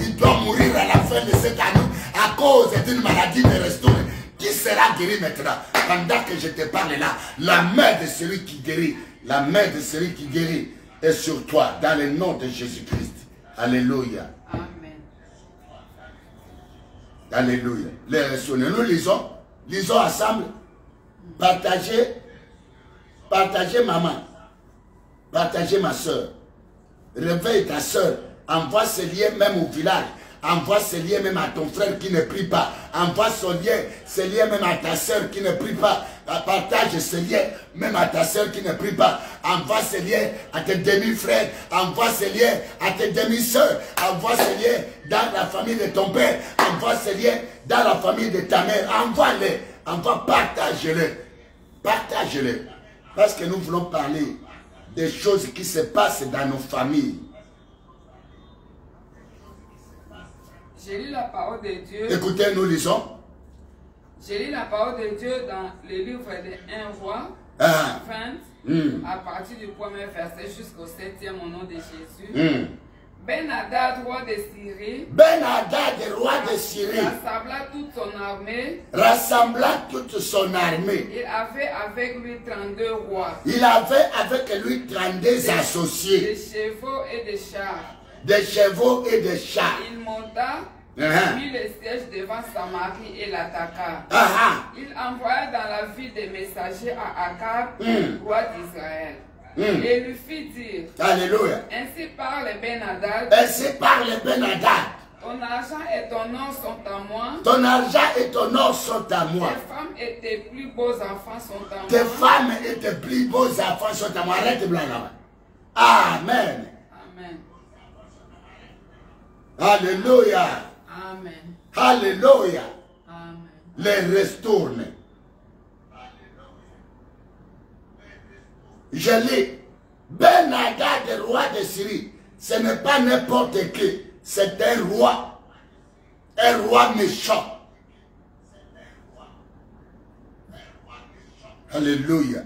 Il doit mourir à la fin de cette année à cause d'une maladie de retourne. Qui sera guéri maintenant? Pendant que je te parle là, la main de celui qui guérit, la main de celui qui guérit est sur toi, dans le nom de Jésus-Christ. Alléluia. Amen. Alléluia. Les restaurer. Nous lisons ensemble. Partagez maman. Partagez ma soeur. Réveille ta soeur. Envoie ce lien même au village. Envoie ce lien même à ton frère qui ne prie pas. Envoie ce lien même à ta soeur qui ne prie pas. Partage ce lien même à ta soeur qui ne prie pas. Envoie ce lien à tes demi-frères. Envoie ce lien à tes demi-soeurs. Envoie ce lien dans la famille de ton père. Envoie ce lien dans la famille de ta mère. Envoie-les. Partage-les. Partage-les. Parce que nous voulons parler des choses qui se passent dans nos familles. J'ai lu la parole de Dieu. Écoutez, nous lisons. J'ai lu la parole de Dieu dans le livre de 1 Roi, 20, à partir du premier verset jusqu'au 7e au nom de Jésus. Ben-Hadad, roi de Syrie, roi de Syrie, rassembla toute son armée. Rassembla toute son armée. Il avait avec lui 32 rois. Il avait avec lui 32 associés. Des chevaux et des chars. Des chevaux et des chars. Il monta, mit le siège devant Samarie et l'attaqua. Il envoya dans la ville des messagers à Akab, roi d'Israël. Et lui fit dire, Alléluia. ainsi parle Ben-Hadad. Ainsi parle Ben-Hadad. Ton argent et ton or sont à moi. Ton argent et ton or sont à moi. Tes femmes et tes plus beaux enfants sont à moi. Tes femmes et tes plus beaux enfants sont à moi. Arrête blanc là-bas. Amen. Amen. Alléluia. Amen. Alléluia. Amen. Les retourne. Je lis. Ben-Hadad, roi de Syrie, ce n'est pas n'importe qui. C'est un roi méchant. Alléluia.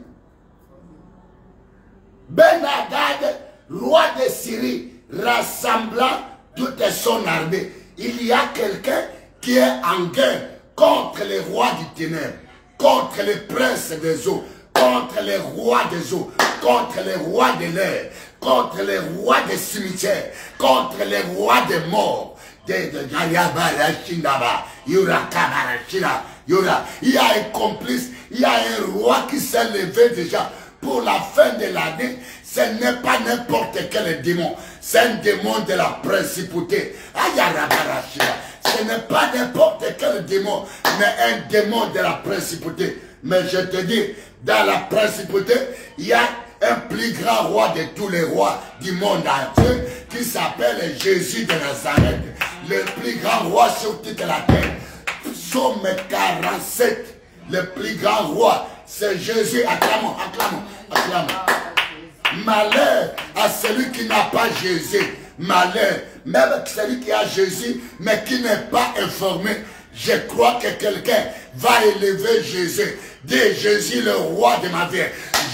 Ben-Hadad, roi de Syrie, rassemblant toute son armée. Il y a quelqu'un qui est en guerre contre les rois du ténèbre, contre les princes des eaux, contre les rois des eaux, contre les rois de l'air, contre les rois des cimetières, contre les rois des morts. Il y a un complice, il y a un roi qui s'est levé déjà pour la fin de l'année. Ce n'est pas n'importe quel démon, c'est un démon de la principauté. Ce n'est pas n'importe quel démon, mais un démon de la principauté. Mais je te dis, dans la principauté, il y a un plus grand roi de tous les rois du monde entier qui s'appelle Jésus de Nazareth. Le plus grand roi sur toute la terre. Psaume 47, le plus grand roi, c'est Jésus. Acclamons, acclamons, acclamons. Malheur à celui qui n'a pas Jésus. Malheur, même celui qui a Jésus, mais qui n'est pas informé. Je crois que quelqu'un va élever Jésus. Dis Jésus le roi de ma vie.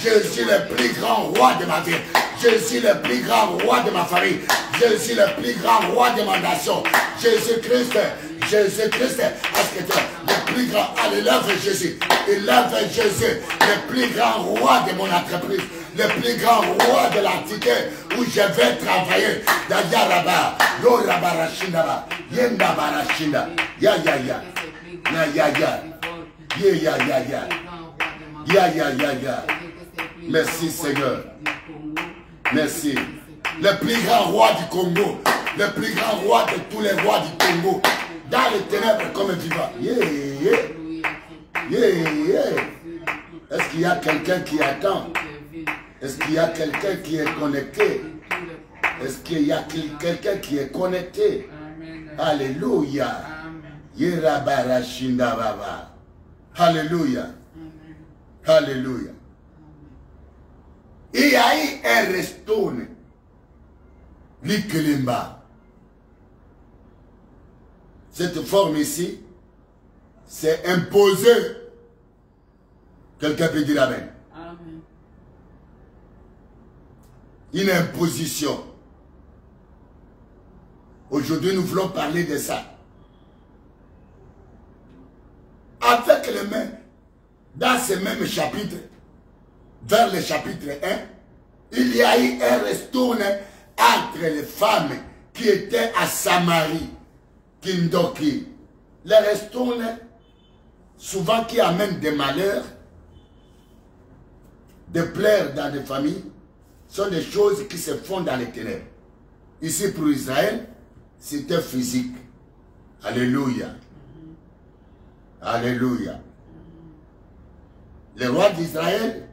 Jésus le plus grand roi de ma vie. Jésus le plus grand roi de ma famille. Jésus le plus grand roi de ma nation. Jésus-Christ, Jésus-Christ, est-ce que tu es le plus grand? Allez, lève Jésus. Élève Jésus, le plus grand roi de mon entreprise. Le plus grand roi de l'Antiquité où je vais travailler. Yaraba, Yorabarashindaba, Yendabarashinda, ya ya ya, ya ya ya, ya ya ya ya, ya ya ya ya. Merci Seigneur. Merci. Le plus grand roi du Congo, le plus grand roi de tous les rois du Congo, dans les ténèbres comme vivant. Yeah, yeah. Yeah, yeah. Est-ce qu'il y a quelqu'un qui attend? Est-ce qu'il y a quelqu'un qui est connecté? Est-ce qu'il y a quelqu'un qui est connecté? Alléluia. Yerabarashinda baba. Alléluia. Alléluia. Il y a eu un restone. L'Ikelimba. Cette forme ici, c'est imposé. Quelqu'un peut dire amen. Amen. Une imposition. Aujourd'hui, nous voulons parler de ça. Avec les mains, dans ce même chapitre, vers le chapitre 1, il y a eu un restourne entre les femmes qui étaient à Samarie, Kindoki. Les restournes, souvent qui amènent des malheurs, des pleurs dans des familles, sont des choses qui se font dans les ténèbres. Ici pour Israël, c'était physique. Alléluia. Alléluia. Le roi d'Israël,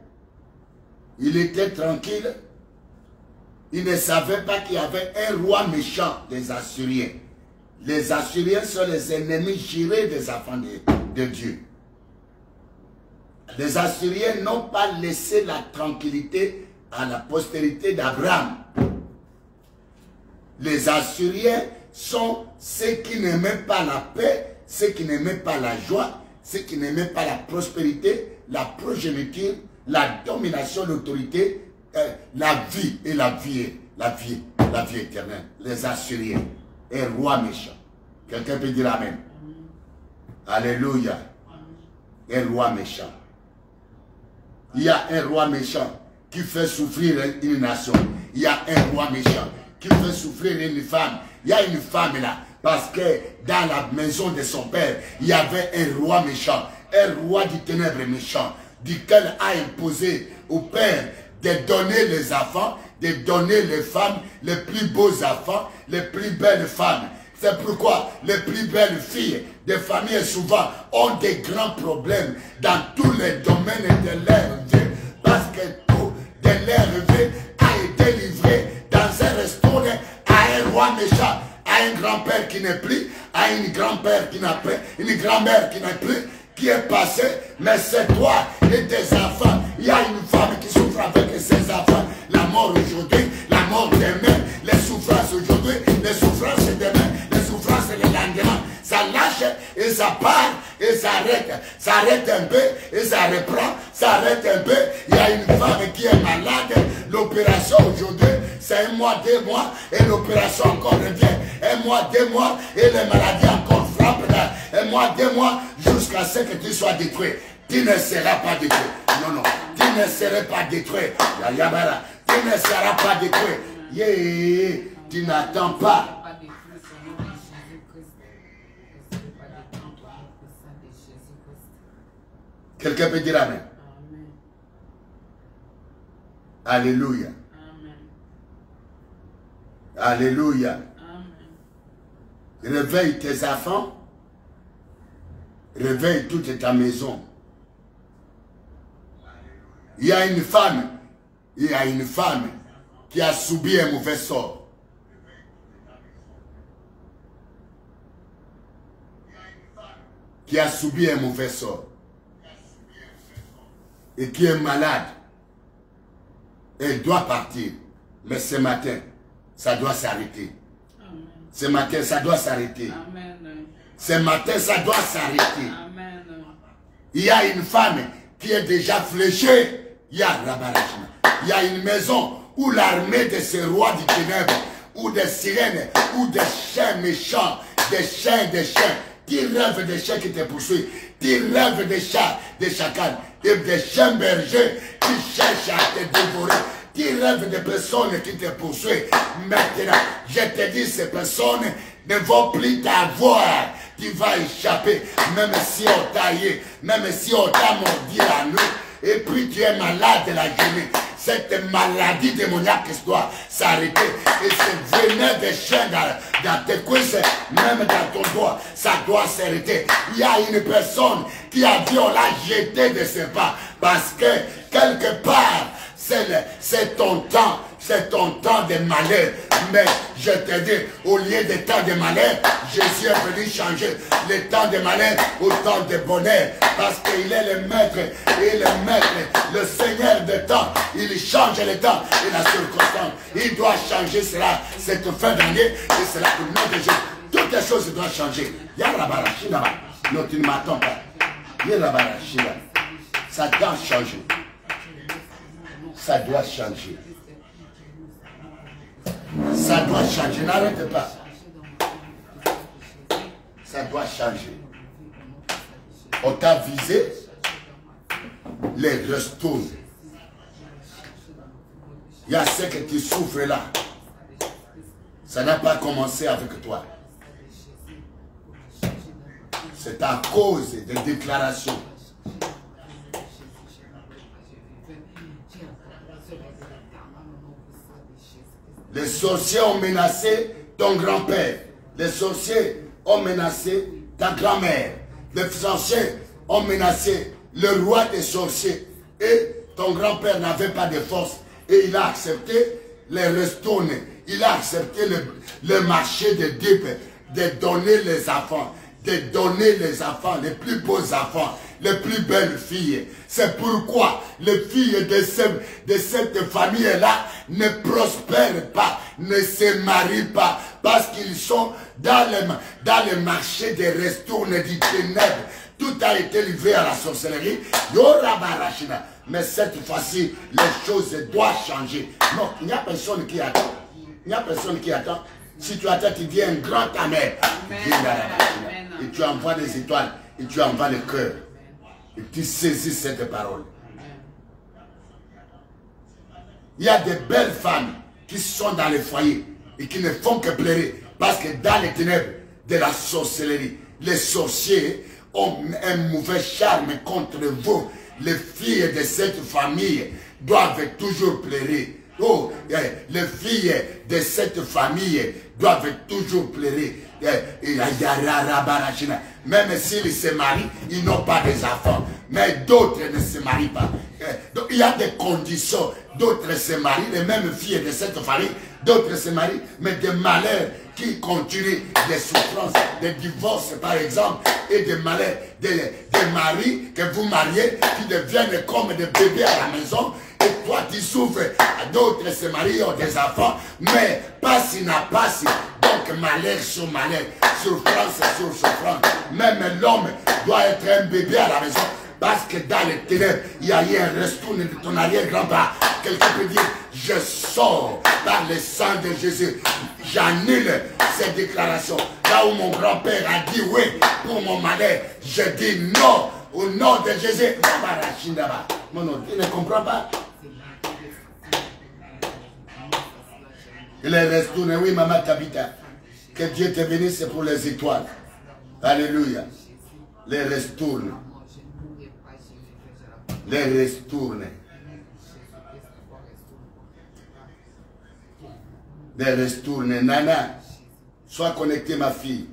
il était tranquille. Il ne savait pas qu'il y avait un roi méchant, les Assyriens. Les Assyriens sont les ennemis jurés des enfants de Dieu. Les Assyriens n'ont pas laissé la tranquillité à la postérité d'Abraham. Les Assyriens sont ceux qui n'aimaient pas la paix, ceux qui n'aimaient pas la joie, ceux qui n'aimaient pas la prospérité, la progéniture, la domination, l'autorité, la vie et la vie éternelle. Les Assyriens, un roi méchant. Quelqu'un peut dire amen. Alléluia. Un roi méchant. Il y a un roi méchant qui fait souffrir une nation. Il y a un roi méchant qui fait souffrir une femme. Il y a une femme là, parce que dans la maison de son père, il y avait un roi méchant, un roi du ténèbre méchant, duquel a imposé au père de donner les enfants, de donner les femmes, les plus beaux enfants, les plus belles femmes. C'est pourquoi les plus belles filles des familles souvent ont des grands problèmes dans tous les domaines de leur vie. Parce que tout de leur vie a été livré dans un restaurant à un roi méchant, à un grand-père qui n'est plus, à une grand-mère qui n'a plus, une grand-mère qui n'a plus, qui est passé, mais c'est toi et tes enfants. Il y a une femme qui souffre avec ses enfants. La mort aujourd'hui, la mort demain, les souffrances aujourd'hui, les souffrances demain, les souffrances le lendemain. Ça lâche et ça part et ça arrête. Ça arrête un peu et ça reprend. Ça arrête un peu. Il y a une femme qui est malade. L'opération aujourd'hui, c'est 1 mois, 2 mois et l'opération encore revient. 1 mois, 2 mois et les maladies encore frappent là. 1 mois, 2 mois jusqu'à ce que tu sois détruit. Tu ne seras pas détruit. Non, non. Tu ne seras pas détruit. Tu ne seras pas détruit. Yeah. Tu n'attends pas. Quelqu'un peut dire amen. Amen. Alléluia. Amen. Alléluia. Amen. Réveille tes enfants. Réveille toute ta maison. Il y a une femme qui a subi un mauvais sort. Qui a subi un mauvais sort. Et qui est malade. Elle doit partir. Mais ce matin, ça doit s'arrêter. Ce matin, ça doit s'arrêter. Ce matin, ça doit s'arrêter. Il y a une femme qui est déjà fléchée. Il y a une maison où l'armée de ces rois du ténèbre, ou des sirènes, ou des chiens méchants, des chiens, qui rêvent des chiens qui te poursuivent, qui rêvent des chats, des chacals, et des chiens bergers qui cherchent à te dévorer, qui rêvent des personnes qui te poursuivent. Maintenant, je te dis, ces personnes ne vont plus t'avoir. Tu vas échapper, même si on t'a eu, même si on t'a mordu la nuit, et puis tu es malade la journée. Cette maladie démoniaque doit s'arrêter. Et ce venin de chien dans tes cuisses, même dans ton doigt, ça doit s'arrêter. Il y a une personne qui a dit on l'a jeté de ses pas. Parce que quelque part, c'est ton temps. C'est ton temps de malheur. Mais je te dis, au lieu des temps de malheur, Jésus est venu changer le temps de malheur au temps de bonheur. Parce qu'il est le maître, et le maître, le Seigneur de temps. Il change le temps et la circonstance. Il doit changer cela cette fin d'année. Et c'est là pour le nom de Jésus. Toutes les choses doivent changer. Non, tu ne m'attends pas. Viens là-bas, là. Ça doit changer. Ça doit changer. Ça doit changer. N'arrête pas. Ça doit changer. On t'a visé. Les retourne. Il y a ce que tu souffres là. Ça n'a pas commencé avec toi. C'est à cause des déclarations. Les sorciers ont menacé ton grand-père. Les sorciers ont menacé ta grand-mère. Les sorciers ont menacé le roi des sorciers. Et ton grand-père n'avait pas de force. Et il a accepté les retourner. Il a accepté le marché de dupes, de donner les enfants. De donner les enfants, les plus beaux enfants, les plus belles filles. C'est pourquoi les filles de cette famille-là ne prospèrent pas, ne se marient pas, parce qu'ils sont dans le marché des restournes du ténèbre. Tout a été livré à la sorcellerie. Mais cette fois-ci, les choses doivent changer. Non, il n'y a personne qui attend. Il n'y a personne qui attend. Si tu attends, tu dis un grand amen. Et tu envoies des étoiles. Et tu envoies le cœur. Et tu saisis cette parole. Il y a des belles femmes qui sont dans les foyers et qui ne font que pleurer. Parce que dans les ténèbres de la sorcellerie, les sorciers ont un mauvais charme contre vous. Les filles de cette famille doivent toujours pleurer. Oh, les filles de cette famille doivent toujours pleurer. Même s'ils se marient, ils n'ont pas des enfants. Mais d'autres ne se marient pas. Donc il y a des conditions. D'autres se marient, les mêmes filles de cette famille, d'autres se marient, mais des malheurs qui continuent, des souffrances, des divorces par exemple, et des malheurs, des maris que vous mariez qui deviennent comme des bébés à la maison. Et toi tu souffres, d'autres se marient, ont des enfants, mais pas si n'a pas si. Donc malheur sur malheur, souffrance sur souffrance. Même l'homme doit être un bébé à la maison. Parce que dans les ténèbres, il y a eu un retour de ton arrière-grand-père. Quelqu'un peut dire, je sors par le sang de Jésus. J'annule ces déclarations. Là où mon grand-père a dit oui pour mon malheur, je dis non au nom de Jésus. Mon nom, tu ne comprends pas? Il est retourné, oui, maman Tabitha. Que Dieu te bénisse pour les étoiles. Alléluia. Les retourne. Les retourne. Les retourne. Nana, sois connectée ma fille.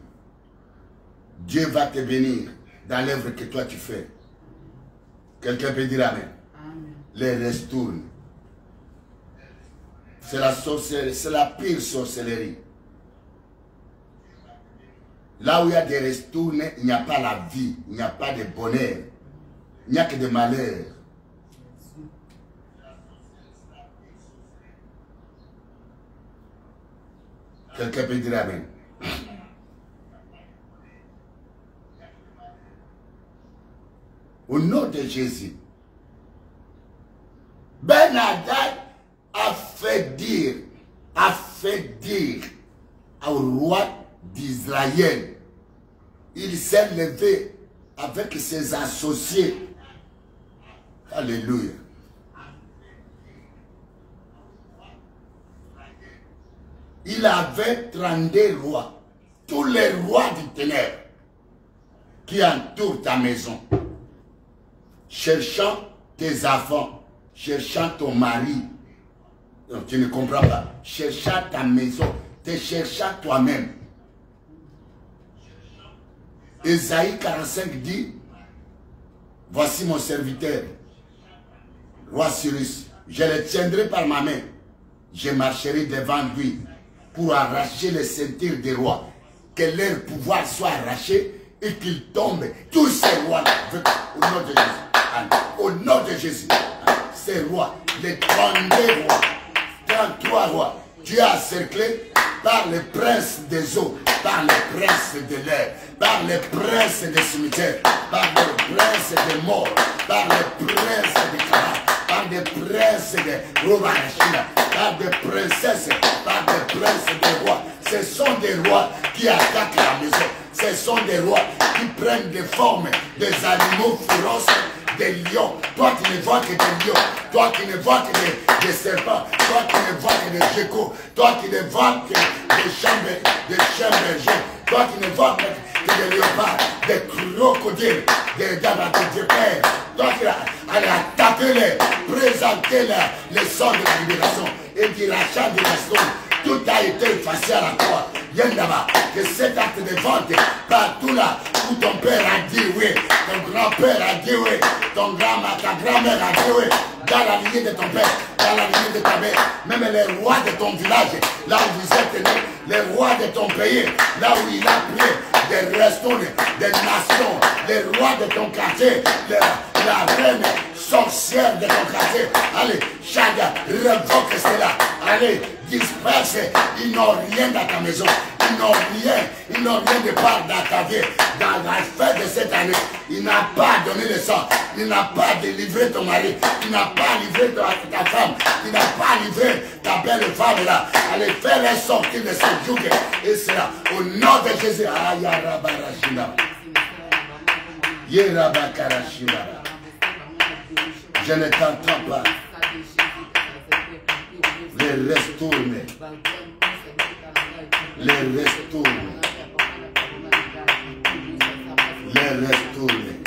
Dieu va te bénir dans l'œuvre que toi tu fais. Quelqu'un peut dire amen. Les retourne. C'est la sorcellerie, c'est la pire sorcellerie. Là où il y a des retournes, il n'y a pas la vie, il n'y a pas de bonheur. Il n'y a que des malheurs. Quelqu'un peut dire amen. Au nom de Jésus, Ben Hadad a fait dire au roi d'Israël, il s'est levé avec ses associés. Alléluia. Il avait 32 rois, tous les rois du ténèbre qui entourent ta maison, cherchant tes enfants, cherchant ton mari. Donc, tu ne comprends pas. Cherchant ta maison, te cherchant toi-même. Ésaïe 45 dit, voici mon serviteur, roi Cyrus, je le tiendrai par ma main, je marcherai devant lui pour arracher les ceintures des rois, que leur pouvoir soit arraché et qu'ils tombent, tous ces rois, au nom de Jésus. Au nom de Jésus, ces rois, les 32 rois, 33 rois, Dieu a cerclé par les princes des eaux, par les princes de l'air, par les princes des cimetières, par les princes des morts, par les princes des Kara, par des princes de Romarachina, par des princesses, par des princes des rois. Ce sont des rois qui attaquent la maison. Ce sont des rois qui prennent des formes des animaux féroces, des lions. Toi qui ne vois que des lions, toi qui ne vois que des serpents, toi qui ne vois que des geckos, toi qui ne vois que des chiens bergers, toi qui ne vois que des léopards, des crocodiles, des pères. Toi qui allez attaquer les, présenter les sorts de la libération et qui rachète des bastons. Tout a été effacé à la croix. Viens là-bas, que cet acte de vente, partout là où ton père a dit oui, ton grand-père a dit oui, ta grand-mère a dit oui, dans la lignée de ton père, dans la lignée de ta mère, même les rois de ton village, là où vous êtes nés, les rois de ton pays, là où il a pris des restaurants, des nations, les rois de ton quartier, la reine sorcière de ton quartier. Allez, Chaga, revoque cela. Allez, disperse. Ils n'ont rien dans ta maison. Ils n'ont rien de part dans ta vie. Dans la fête de cette année, il n'a pas donné le sang. Il n'a pas délivré ton mari. Il n'a pas livré ta femme. Il n'a pas livré ta belle femme là. Allez, fais-les sortir de ce joug. Et c'est là, au nom de Jésus. Ayarabarashina. Yerabakarashina. Je ne t'entends pas. Les retourner. Les retourner. Les retourner.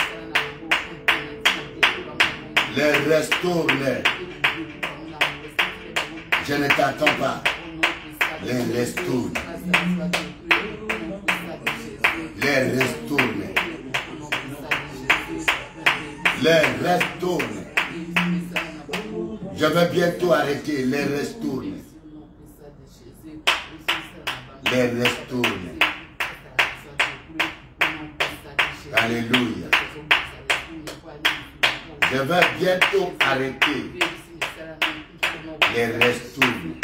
Les retourner. Je ne t'entends pas. Les retourner. Les retourner. Les retourner. Je vais bientôt arrêter les retourner. Les retourner. Alléluia. Je vais bientôt arrêter les retourner.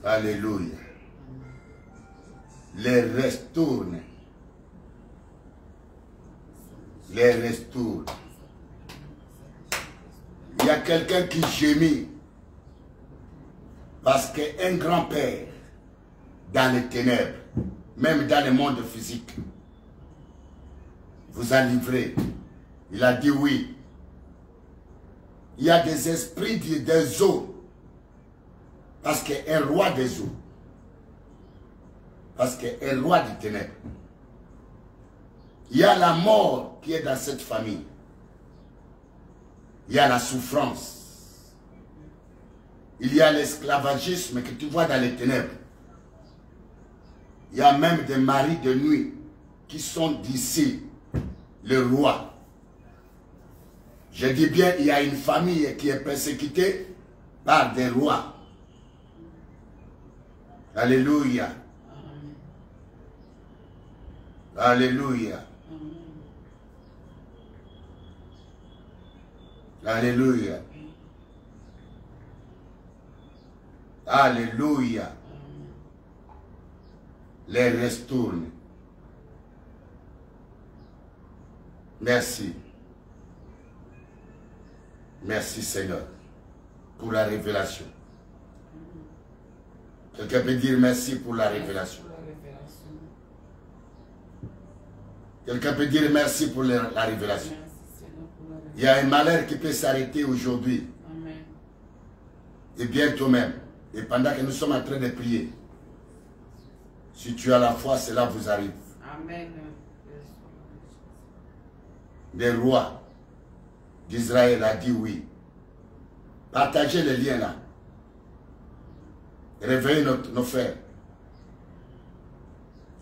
Alléluia. Les retourner. Les retourner. Il y a quelqu'un qui gémit parce qu'un grand-père dans les ténèbres, même dans le monde physique, vous a livré. Il a dit oui. Il y a des esprits des eaux parce qu'un roi des eaux, parce qu'un roi des ténèbres. Il y a la mort qui est dans cette famille. Il y a la souffrance. Il y a l'esclavagisme que tu vois dans les ténèbres. Il y a même des maris de nuit qui sont d'ici, le roi. Je dis bien, il y a une famille qui est persécutée par des rois. Alléluia. Alléluia. Alléluia. Alléluia. Les retourne. Merci. Merci Seigneur pour la révélation. Quelqu'un peut dire merci pour la révélation. Quelqu'un peut dire merci pour la révélation. Il y a un malheur qui peut s'arrêter aujourd'hui. Et bientôt même. Et pendant que nous sommes en train de prier, si tu as la foi, cela vous arrive. Amen. Le roi d'Israël a dit oui. Partagez les liens là. Réveillez nos frères.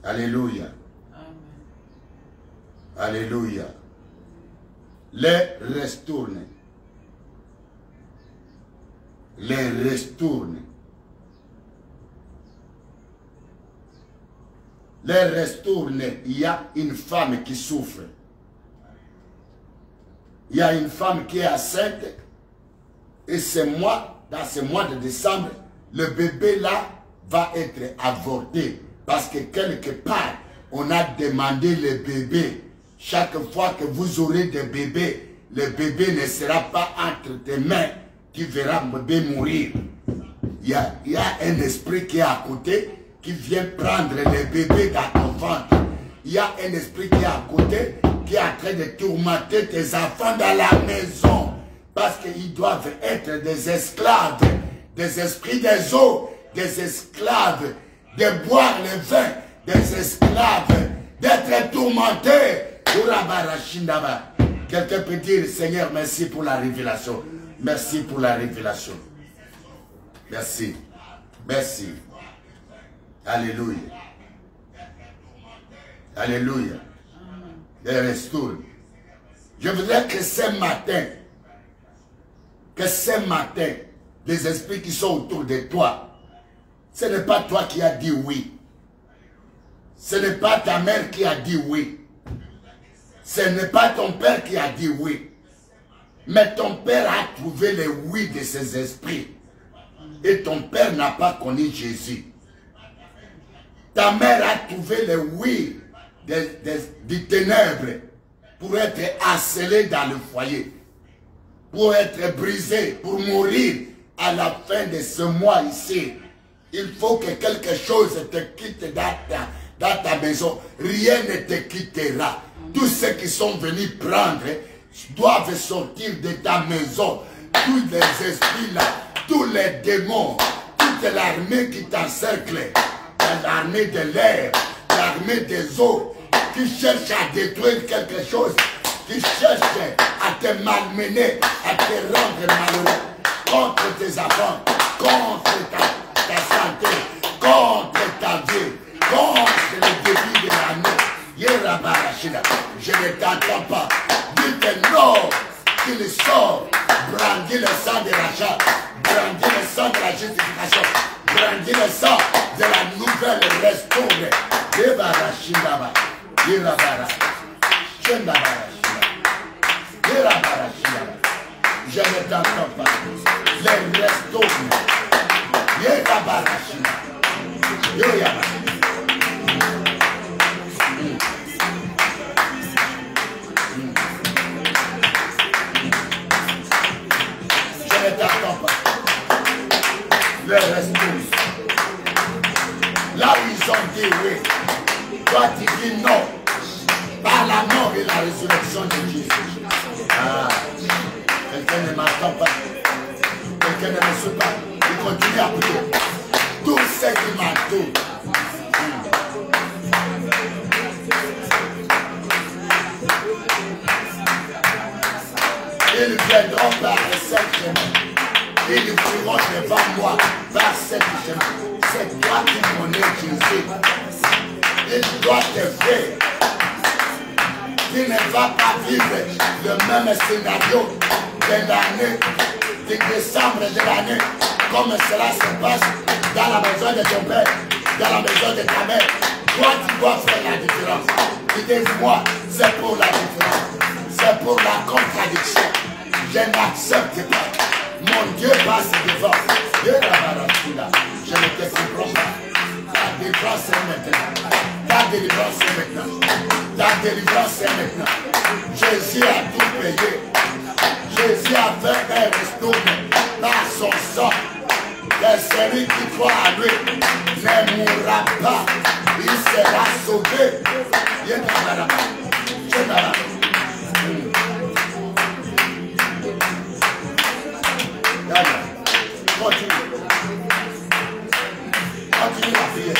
Alléluia. Amen. Alléluia. Les retourne. Les retourne. Les retourne. Il y a une femme qui souffre. Il y a une femme qui est enceinte. Et dans ce mois de décembre, le bébé là va être avorté. Parce que quelque part, on a demandé le bébé. Chaque fois que vous aurez des bébés, le bébé ne sera pas entre tes mains qui verra le bébé mourir. Il y a un esprit qui est à côté, qui vient prendre le bébé dans ton ventre. Il y a un esprit qui est à côté, qui est en train de tourmenter tes enfants dans la maison. Parce qu'ils doivent être des esclaves, des esprits des eaux, des esclaves, de boire le vin, des esclaves, d'être tourmentés. Quelqu'un peut dire, Seigneur, merci pour la révélation. Merci pour la révélation. Merci. Merci. Alléluia. Alléluia. Et restaure. Je voudrais que ce matin, les esprits qui sont autour de toi, ce n'est pas toi qui as dit oui. Ce n'est pas ta mère qui a dit oui. Ce n'est pas ton père qui a dit oui. Mais ton père a trouvé le oui de ses esprits. Et ton père n'a pas connu Jésus. Ta mère a trouvé le oui des ténèbres pour être harcelée dans le foyer. Pour être brisée, pour mourir à la fin de ce mois ici. Il faut que quelque chose te quitte dans ta maison. Rien ne te quittera. Tous ceux qui sont venus prendre doivent sortir de ta maison. Tous les esprits là, tous les démons, toute l'armée qui t'encercle, l'armée de l'air, l'armée des eaux, qui cherche à détruire quelque chose, qui cherche à te malmener, à te rendre malheureux, contre tes enfants, contre ta santé, contre ta vie, contre le début de l'année. Je ne t'entends pas. Dites non, qu'il sort, brandit le sang de l'achat, brandit le sang de la justification, brandit le sang de la nouvelle restaurée. Je ne t'entends pas. Les restaurés. Je ne t'attends pas. Le reste. Là où ils ont dit oui, toi tu dis non. Par la mort et la résurrection de Jésus. Ah, quelqu'un ne m'entend pas. Quelqu'un ne me suit pas. Il continue à prier. Tout ce qui m'entoure. Ils viendront par cette chemin. Ils fuiront devant moi par cette chemin. C'est toi qui connais Jésus. Il doit te faire. Tu ne vas pas vivre le même scénario de l'année, de décembre de l'année, comme cela se passe dans la maison de ton père, dans la maison de ta mère. Toi, tu dois faire la différence. Tu dis, moi, c'est pour la différence. C'est pour la contradiction. Je n'accepte pas. Mon Dieu passe devant. Je ne te comprends pas. Ta délivrance est maintenant. Ta délivrance est maintenant. Ta délivrance est maintenant. Jésus a tout payé. Jésus a fait un restaurant par son sang. Et celui qui croit à lui ne mourra pas. Il sera sauvé. Continue. Continue à prier.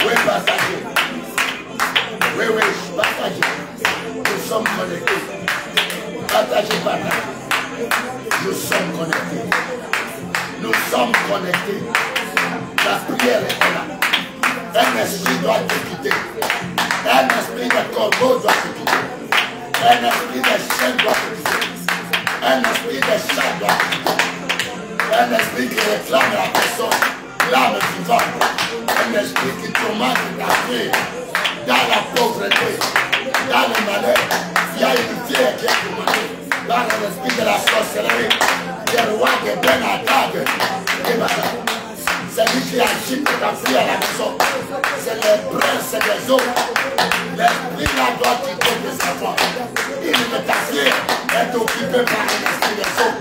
Oui, partagez. Oui, partagez. Nous sommes connectés. Partagez, partagez. Nous sommes connectés. Nous sommes connectés. La prière est là. Un esprit doit te quitter. Un esprit de corbeau doit te quitter. Un esprit de chien doit te quitter. Un esprit de chat doit te quitter. Un esprit qui réclame la personne, l'âme vivante. Un esprit qui tourmente ta vie dans la pauvreté, dans le malheur. Il y a une fille qui est tourmentée dans l'esprit de la sorcellerie, des rois de Ben-Hadad. ta fille à la maison. C'est les princes des eaux. L'esprit là doit quitter tes enfants. Il ne ta fille est occupée par l'esprit des eaux.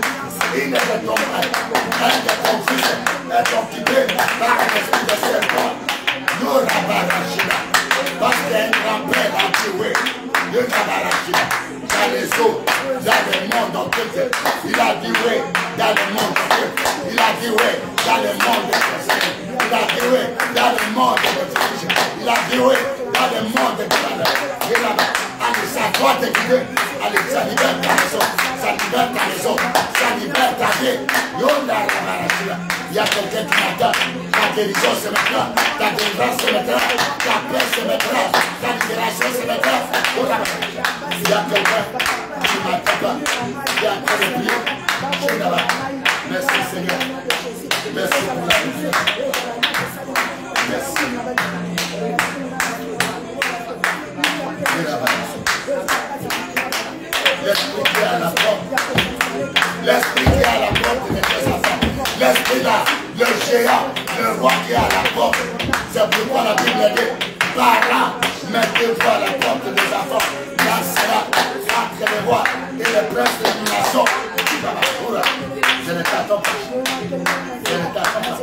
Il ne te tombe pas. Un de ton fils est occupé par l'esprit des serpents. Nous rabarachina. Parce qu'il y a un grand-père à tuer. Nous rabarachina. Dans les eaux, dans le monde entier. Il a dit oui, dans le monde entier. Il a dit oui, dans le monde entier. Il a dit oui, dans le monde entier. Il a dit oui, dans le monde entier. Allez, ça doit te guider. Allez, ça libère ta maison. Ça libère ta maison. Ça libère ta vie. Il y a quelqu'un qui m'attend. Ta guérison se mettra. Ta délivrance se mettra. Ta paix se mettra. Ta libération se mettra. Il y a quelqu'un qui m'attend pas. Il y a un train de prier. Je suis là-bas. Merci Seigneur. Merci pour la vie. Merci. L'esprit qui est à la porte. L'esprit qui est à la porte de tes enfants. L'esprit là, le géant, le roi qui est à la porte. C'est pourquoi la Bible dit, parents, mettez-vous à la porte des enfants. Là, c'est là, entre les rois et les princes de l'illumination. Je ne t'attends pas. Je ne t'attends pas.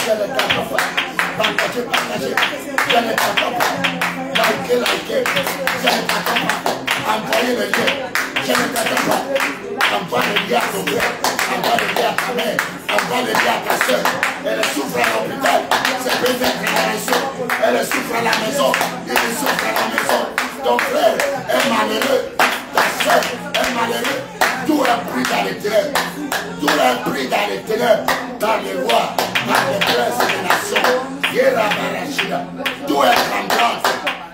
Je ne t'attends pas. Partagez, partagez. Je ne t'attends pas. Likez. Je ne t'attends pas. Envoyez le lien. Je ne t'attends pas. Envoie le lien à ton frère. Envoie le lien à ta mère. Envoie le lien à ta soeur. Elle souffre à l'hôpital. C'est peut-être à la maison. Elle souffre à la maison. Il souffre à la maison. Ton frère est malheureux. Ta soeur est malheureux. Tout est pris dans les ténèbres. Tout est pris dans les ténèbres. Dans les rois, dans les princes des nations. Tout est tremblant.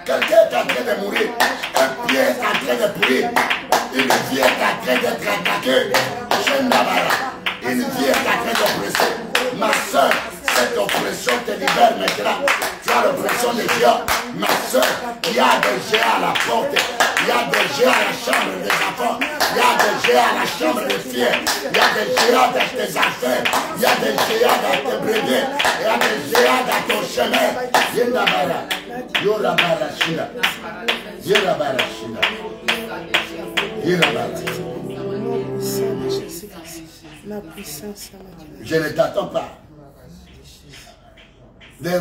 Quelqu'un est en train de mourir. Un pied est en train de pourrir. Une vie est en train d'être attaquée. Une vie est en train d'oppresser. Ma soeur, cette oppression te libère maintenant. Tu as l'oppression des géants. Ma soeur, il y a des géants à la porte. Il y a des géants à la chambre des enfants. Il y a des géants à la chambre des filles. Il y a des géants dans tes affaires. Il y a des géants dans tes brebis. Il y a des géants dans ton chemin. Yendabara. Yorabarashina. Yorabarashina. Yorabarashina. Je ne t'attends pas. Le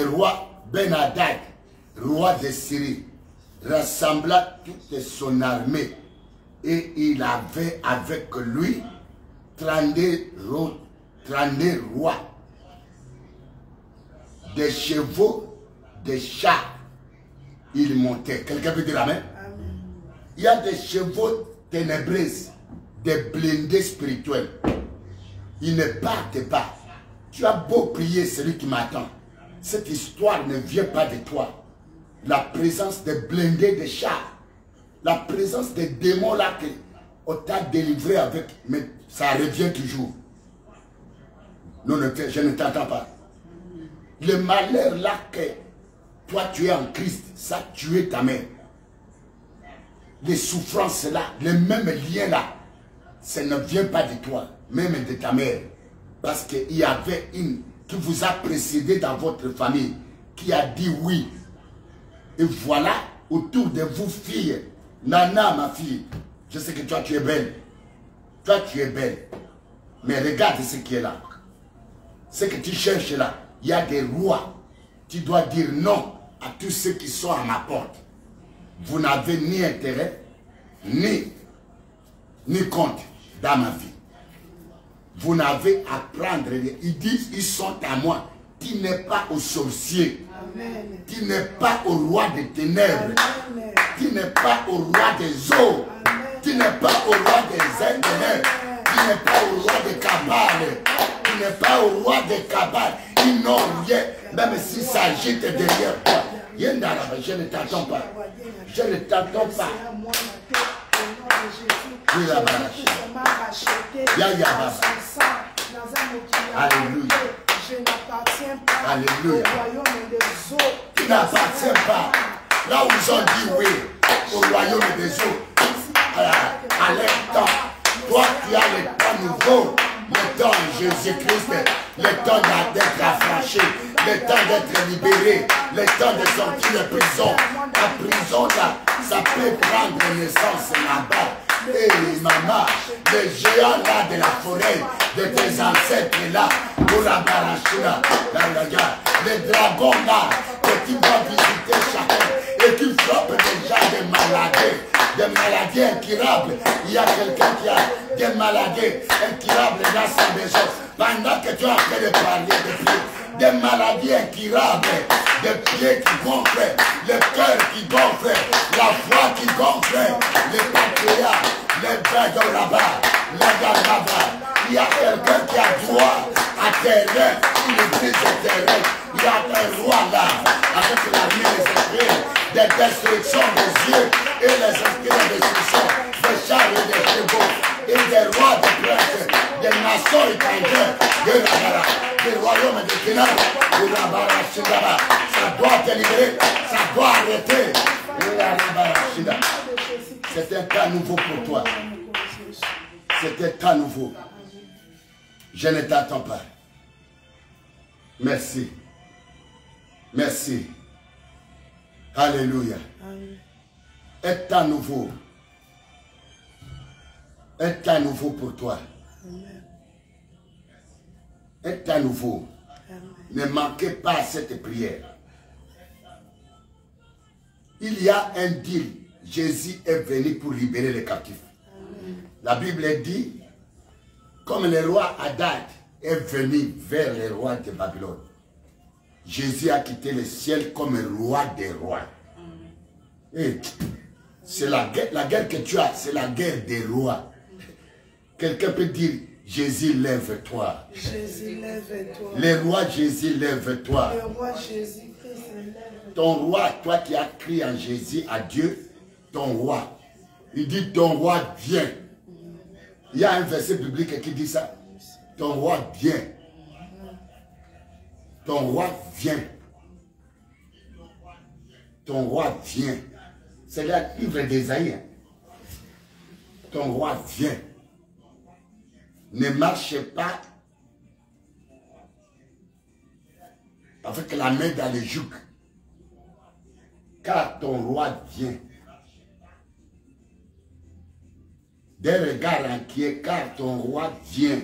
roi Ben-Hadad, roi de Syrie, rassembla toute son armée et il avait avec lui 32 rois, des chevaux, des chars. Il montait. Quelqu'un peut dire amen? Il y a des chevaux ténébreux, des blindés spirituels. Ils ne partent pas. Tu as beau prier celui qui m'attend. Cette histoire ne vient pas de toi. La présence des blindés, des chars, la présence des démons là qu'on t'a délivré avec, mais ça revient toujours. Non, je ne t'entends pas. Le malheur là que toi tu es en Christ, ça a tué ta mère. Les souffrances là, les mêmes liens là, ça ne vient pas de toi, même de ta mère. Parce qu'il y avait une qui vous a précédé dans votre famille, qui a dit oui. Et voilà, autour de vous filles, Nana ma fille, je sais que toi tu es belle. Toi tu es belle. Mais regarde ce qui est là. Ce que tu cherches là, il y a des rois. Tu dois dire non à tous ceux qui sont à ma porte. Vous n'avez ni intérêt, ni compte dans ma vie. Vous n'avez à prendre. Ils disent, ils sont à moi. Qui n'est pas au sorcier. Amen. Qui n'est pas au roi des ténèbres. Amen. Qui n'est pas au roi des eaux. Amen. Qui n'est pas au roi des ténèbres. Qui n'est pas au roi des cabales. Qui n'est pas au roi des cabales. Ils n'ont rien. Même s'ils s'agitent derrière toi. Je ne t'attends pas. Je ne t'attends pas. Alléluia. Je n'appartiens pas Alléluia. au royaume des eaux. Tu n'appartiens pas. Là où ils ont dit oui, au royaume des eaux. À l'instant, toi tu as le temps nouveau, mais temps, Jésus-Christ, le temps d'être affranchi, le temps d'être libéré, le temps de sortir de prison. La prison, là, ça peut prendre naissance là-bas. Et maman, les géants là de la forêt, de tes ancêtres là, pour la barachina, les dragons là, que tu vas visiter chacun et qui frappent déjà des maladies incurables. Il y a quelqu'un qui a des maladies incurables dans sa maison. Pendant que tu es en train de parler de pieds, des maladies incurables, des pieds qui gonflent, le cœur qui gonfle, la foi qui gonfle, les pancréas, les veines de là-bas, la gargaba. Il y a quelqu'un qui a droit à terrain, une église de terrain. Il y a un roi là, avec l'armée des esprits, des destructions des yeux et les esprits de destruction, des chars et des chevaux, et des rois, des princes, des nations étrangères, des royaumes de ténèbres, de la barachida. Ça doit te libérer, ça doit arrêter. C'est un cas nouveau pour toi. C'est un cas nouveau. Je ne t'attends pas. Merci. Merci. Alléluia. Un temps nouveau. Un temps nouveau pour toi. Un temps nouveau. Ne manquez pas à cette prière. Il y a un deal. Jésus est venu pour libérer les captifs. La Bible dit, comme le roi Hadad est venu vers le roi de Babylone, Jésus a quitté le ciel comme roi des rois. Et c'est la guerre que tu as, c'est la guerre des rois. Quelqu'un peut dire, Jésus, lève-toi. Jésus, lève-toi. Le roi Jésus, lève-toi. Le roi Jésus-Christ, lève-toi. Ton roi, toi qui as crié en Jésus à Dieu, ton roi. Il dit, ton roi vient. Il y a un verset biblique qui dit ça. Ton roi vient. Ton roi vient. Ton roi vient. C'est le livre d'Ésaïe. Ton roi vient. Ne marche pas avec la main dans le joug. Car ton roi vient. Des regards inquiets, car ton roi vient.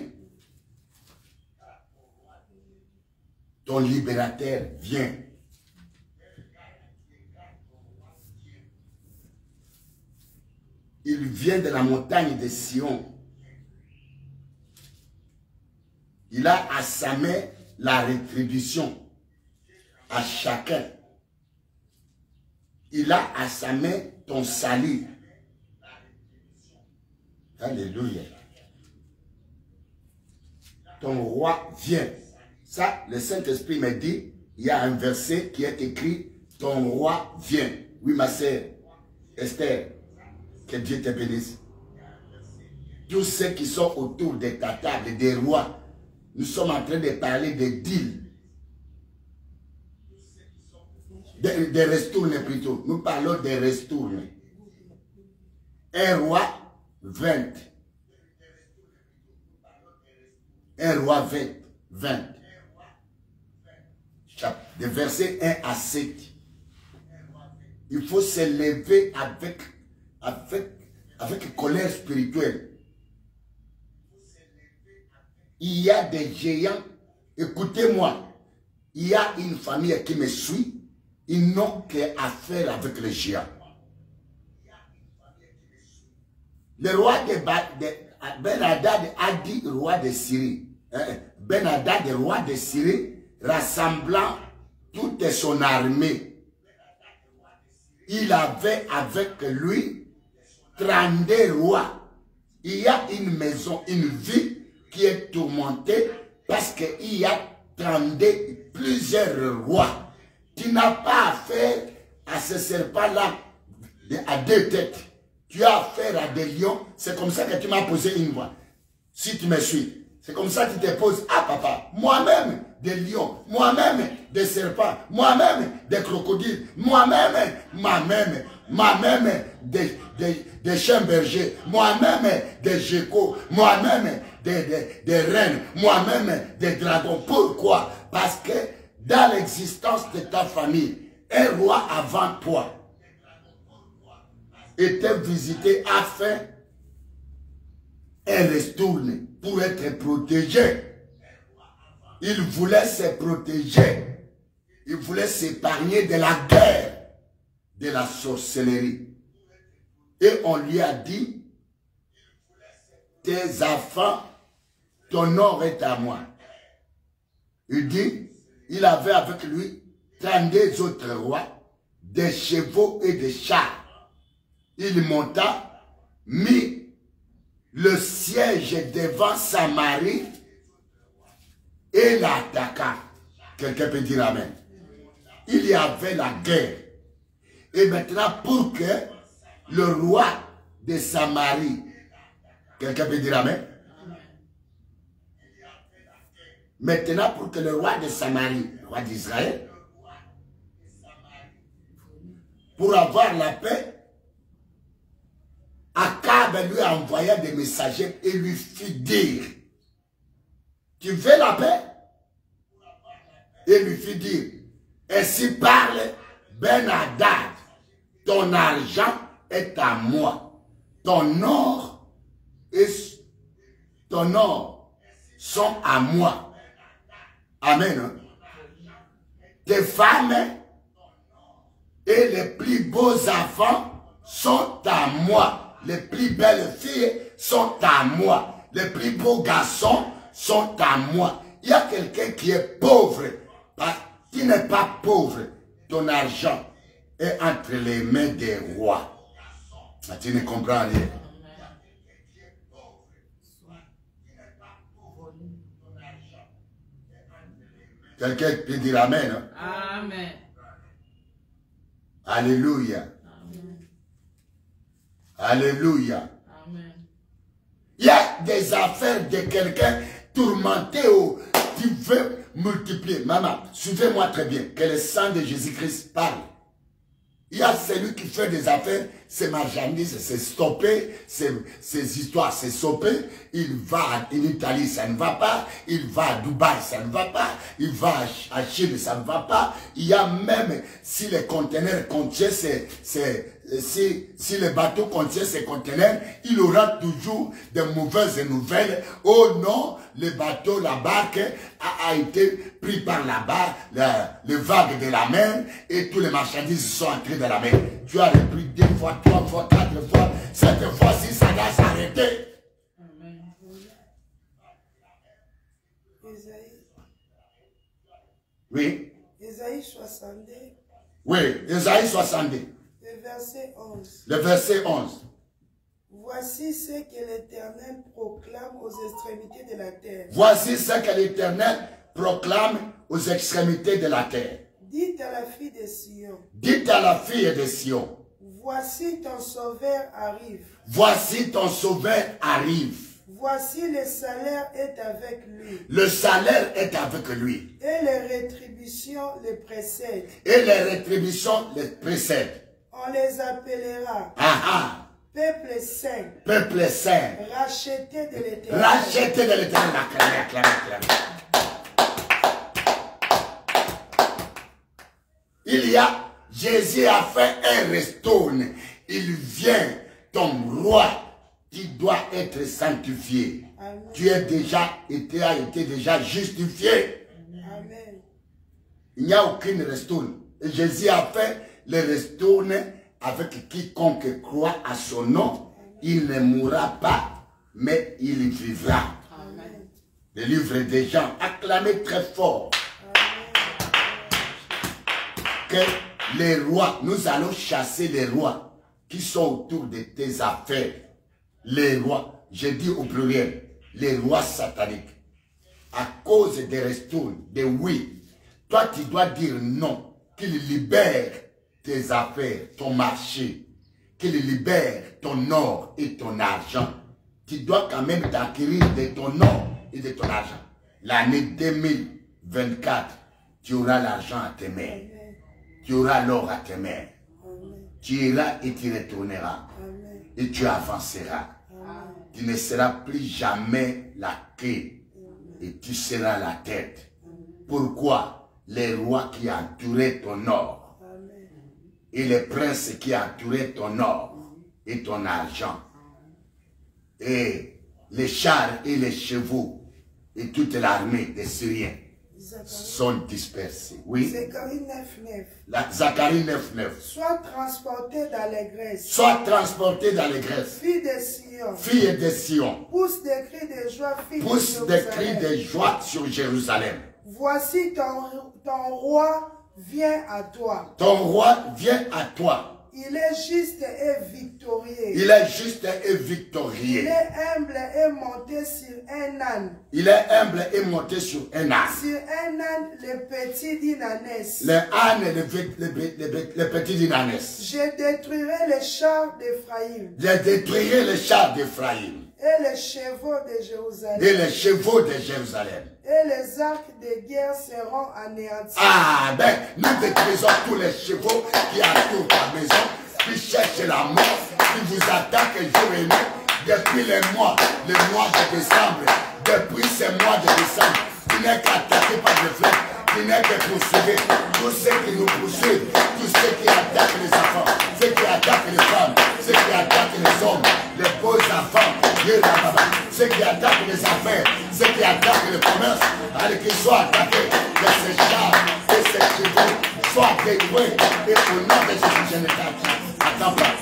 Ton libérateur vient. Il vient de la montagne de Sion. Il a à sa main la rétribution à chacun. Il a à sa main ton salut. Alléluia. Ton roi vient. Ça, le Saint-Esprit me dit, il y a un verset qui est écrit, ton roi vient. Oui, ma sœur, Esther, que Dieu te bénisse. Tous ceux qui sont autour de ta table, des rois, nous sommes en train de parler de deals. Des restournes plutôt. Nous parlons des restournes. Un roi, 20. Un roi 20. De verset 1 à 7. Il faut se lever avec colère spirituelle. Il y a des géants. Écoutez-moi. Il y a une famille qui me suit. Ils n'ont qu'à faire avec les géants. Le roi de Ben-Hadad a dit roi de Syrie. Ben-Hadad, le roi de Syrie, rassemblant toute son armée. Il avait avec lui 32 rois. Il y a une maison, une ville qui est tourmentée parce qu'il y a 32 plusieurs rois. Tu n'as pas affaire à ce serpent-là à deux têtes. Tu as affaire à des lions. C'est comme ça que tu m'as posé une voix. Si tu me suis, C'est comme ça que tu te poses, ah papa, moi-même des lions, moi-même des serpents, moi-même des crocodiles, moi-même des chiens bergers, moi-même des geckos, moi-même des reines, moi-même des dragons. Pourquoi? Parce que dans l'existence de ta famille, un roi avant toi était visité afin qu'elle retourne pour être protégé. Il voulait se protéger. Il voulait s'épargner de la guerre, de la sorcellerie. Et on lui a dit, tes enfants, ton or est à moi. Il dit, il avait avec lui 32 autres rois, des chevaux et des chars. Il monta, mit le siège devant Samarie et l'attaqua. Quelqu'un peut dire amen. Il y avait la guerre. Et maintenant, pour que le roi de Samarie, quelqu'un peut dire amen. Maintenant, pour que le roi de Samarie, le roi d'Israël, pour avoir la paix, Akab lui envoya des messagers et lui fit dire, tu veux la paix? Et lui fit dire, ainsi parle Ben-Hadad, ton argent est à moi, ton or sont à moi. Amen. Tes femmes et les plus beaux enfants sont à moi. Les plus belles filles sont à moi. Les plus beaux garçons sont à moi. Il y a quelqu'un qui est pauvre. Qui n'est pas pauvre. Ton argent est entre les mains des rois. Tu ne comprends rien. Quelqu'un peut dire amen. Hein? Amen. Alléluia. Alléluia. Amen. Il y a des affaires de quelqu'un tourmenté ou qui veut multiplier. Maman, suivez-moi très bien. Que le sang de Jésus-Christ parle. Il y a celui qui fait des affaires, ses marchandises, c'est stoppé, ses histoires, c'est stoppé. Il va en Italie, ça ne va pas. Il va à Dubaï, ça ne va pas. Il va à Chine, ça ne va pas. Il y a même, si les conteneurs contiennent si le bateau contient ces conteneurs, il aura toujours de mauvaises nouvelles. Oh non, le bateau, la barque a été pris par la barre, le vague de la mer et tous les marchandises sont entrés dans la mer. Tu as repris 2 fois, 3 fois, 4 fois, cette fois-ci ça doit s'arrêter. Oui. Ésaïe 62. Oui, Ésaïe 62. Le verset 11. Le verset 11. Voici ce que l'Éternel proclame aux extrémités de la terre. Voici ce que l'Éternel proclame aux extrémités de la terre. Dites à la fille de Sion. Dites à la fille de Sion. Voici ton sauveur arrive. Voici ton sauveur arrive. Voici le salaire est avec lui. Le salaire est avec lui. Et les rétributions le précèdent. Et les rétributions le précèdent. On les appellera. Peuple saint. Peuple saint. Racheté de l'Éternel. Racheté de l'Éternel. Il y a, Jésus a fait un retourne. Il vient, ton roi, qui doit être sanctifié. Amen. Tu es déjà, as été déjà justifié. Amen. Il n'y a aucune retourne. Et Jésus a fait le retourne avec quiconque croit à son nom. Il ne mourra pas, mais il vivra. Amen. Le livre des gens, acclamez très fort. Que les rois, nous allons chasser les rois qui sont autour de tes affaires. Les rois, je dis au pluriel, les rois sataniques. À cause des retours, des oui, toi tu dois dire non, qu'il libère tes affaires, ton marché, qu'il libère ton or et ton argent. Tu dois quand même t'acquérir de ton or et de ton argent. L'année 2024, tu auras l'argent à tes mains. Tu auras l'or à tes mains. Tu iras et tu retourneras. Et tu avanceras. Tu ne seras plus jamais la queue. Et tu seras la tête. Pourquoi? Les rois qui entouraient ton or. Et les princes qui entouraient ton or. Et ton argent. Et les chars et les chevaux. Et toute l'armée des Syriens sont dispersés. Oui. Zacharie 9:9. Zacharie 9:9. Sois transporté dans les Grèces. Sois transporté dans les Grèces. Fille de Sion. Fille de Sion. Pousse des cris de joie, fille Pousse de des Jérusalem. cris de joie sur Jérusalem. Voici ton roi vient à toi. Ton roi vient à toi. Il est juste et victorieux. Il est juste et Il victorieux. est humble et monté sur un âne. Il est humble et monté sur un âne. Sur un âne, le petit d'une ânesse. Le âne et le petit d'une ânesse. Je détruirai les chars d'Éphraïm Je détruirai les chars d'Éphraïm et les chevaux de Jérusalem. et les chevaux de Jérusalem. Et les arcs de guerre seront anéantis. Ah, ben, nous détruisons tous les chevaux qui entourent ta maison, qui cherchent la mort, qui vous attaquent jour et nuit, depuis les mois de décembre, depuis ces mois de décembre, qui n'est qu'attaqué par les flèches, qui n'est que poursuivi, tous ceux qui nous poursuivent, tous ceux qui attaquent les enfants, ceux qui attaquent les femmes, ceux qui attaquent les hommes, les beaux enfants, ceux qui attaquent les affaires, ceux qui attaquent le commerce, allez qu'ils soient attaqués, que ces chars et ces chevaux soient détruits, et au nom de Jésus, je ne t'attends pas.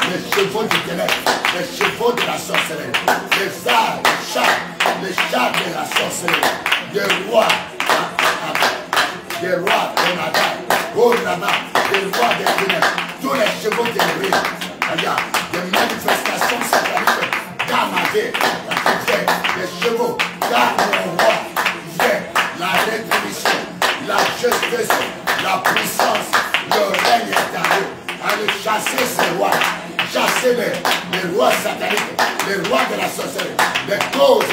Les chevaux du ténèbre, les chevaux de la sorcellerie, les arts, les chars de la sorcellerie, des rois, des Nadal, des rois des ténèbres, tous les chevaux ténébreux, regarde, des manifestations sataniques dans ma vie, les chevaux, car mon roi fait la rétribution, la justice, la puissance, le règne est à eux. Allez chasser ces rois, chasser les rois sataniques, les rois de la sorcellerie, les causes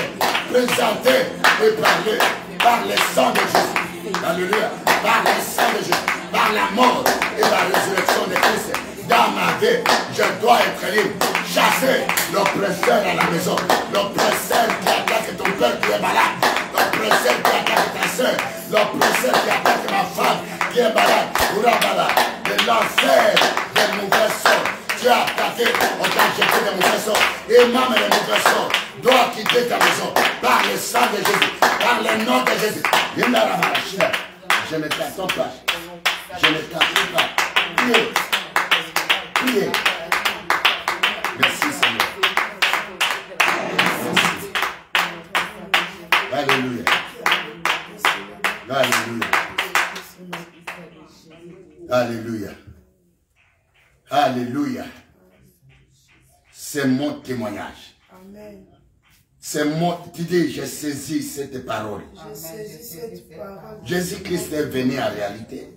présentées et parlées par le sang de Jésus. Alléluia, par le sang de Jésus, par la mort et la résurrection de Christ. Dans ma vie, je dois être libre. Chasser l'oppresseur à la maison, l'oppresseur qui attaque ton père qui est malade, l'oppresseur qui attaque ta soeur, l'oppresseur qui attaque ma femme qui est malade, de l'enfer des mauvais sorts. Tu as attaqué, on t'a jeté des mauvais sorts, et même les mauvais sorts doivent quitter ta maison par le sang de Jésus, par le nom de Jésus. Je ne t'attends pas, je ne t'attends pas. Priez, priez. Merci Seigneur. Merci. Alléluia. Alléluia. Alléluia. Alléluia. C'est mon témoignage. Amen. C'est mon... Tu dis, j'ai saisi cette parole. J'ai saisi cette parole. Jésus-Christ est venu en réalité.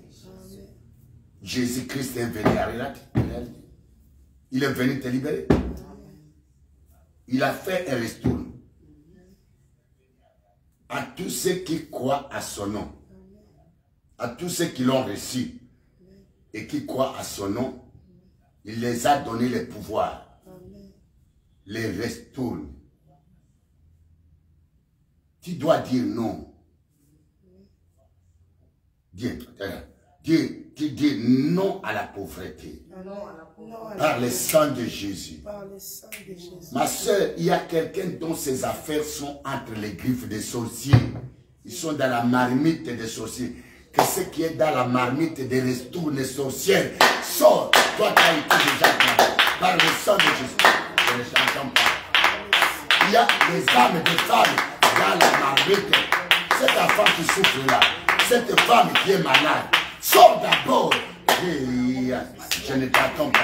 Jésus-Christ est venu en réalité. Il est venu te libérer. Il a fait un retour à tous ceux qui croient à son nom. À tous ceux qui l'ont reçu et qui croient à son nom. Il les a donné le pouvoir. Les retourne. Tu dois dire non. Tu dis non à la pauvreté. Par le sang de Jésus. Ma soeur, il y a quelqu'un dont ses affaires sont entre les griffes des sorciers. Ils sont dans la marmite des sorciers. Que ce qui est dans la marmite des retournes sorcières sort. Toi, tu as été déjà par le sang de Jésus. Je ne t'entends pas. Il y a des âmes de femmes dans la marmite. Cette femme qui souffre là, cette femme qui est malade, sors d'abord. Je ne t'attends pas.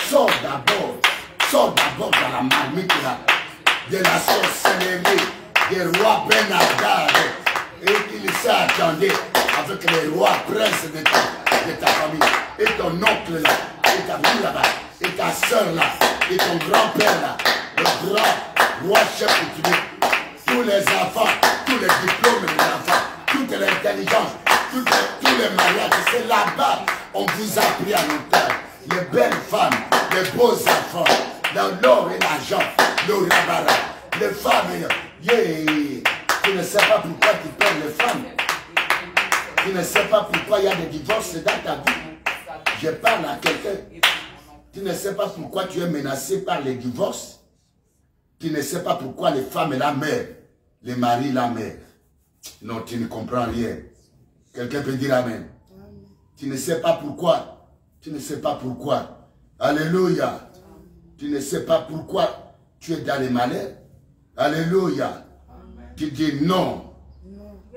Sors d'abord dans la marmite là, de la sorcellerie, des rois Benadad, et qu'il s'attendait avec les rois princes de ta famille, et ton oncle là, et ta vie là-bas, et ta soeur là, et ton grand-père là, le grand roi chef le rabara. Les femmes, tu ne sais pas pourquoi tu perds les femmes. Tu ne sais pas pourquoi il y a des divorces dans ta vie. Je parle à quelqu'un. Tu ne sais pas pourquoi tu es menacé par les divorces. Tu ne sais pas pourquoi les femmes la meurent. Les maris la meurent. Non, tu ne comprends rien. Quelqu'un peut dire amen. Tu ne sais pas pourquoi. Tu ne sais pas pourquoi. Alléluia. Tu ne sais pas pourquoi tu es dans les malheurs. Alléluia. Tu dis non.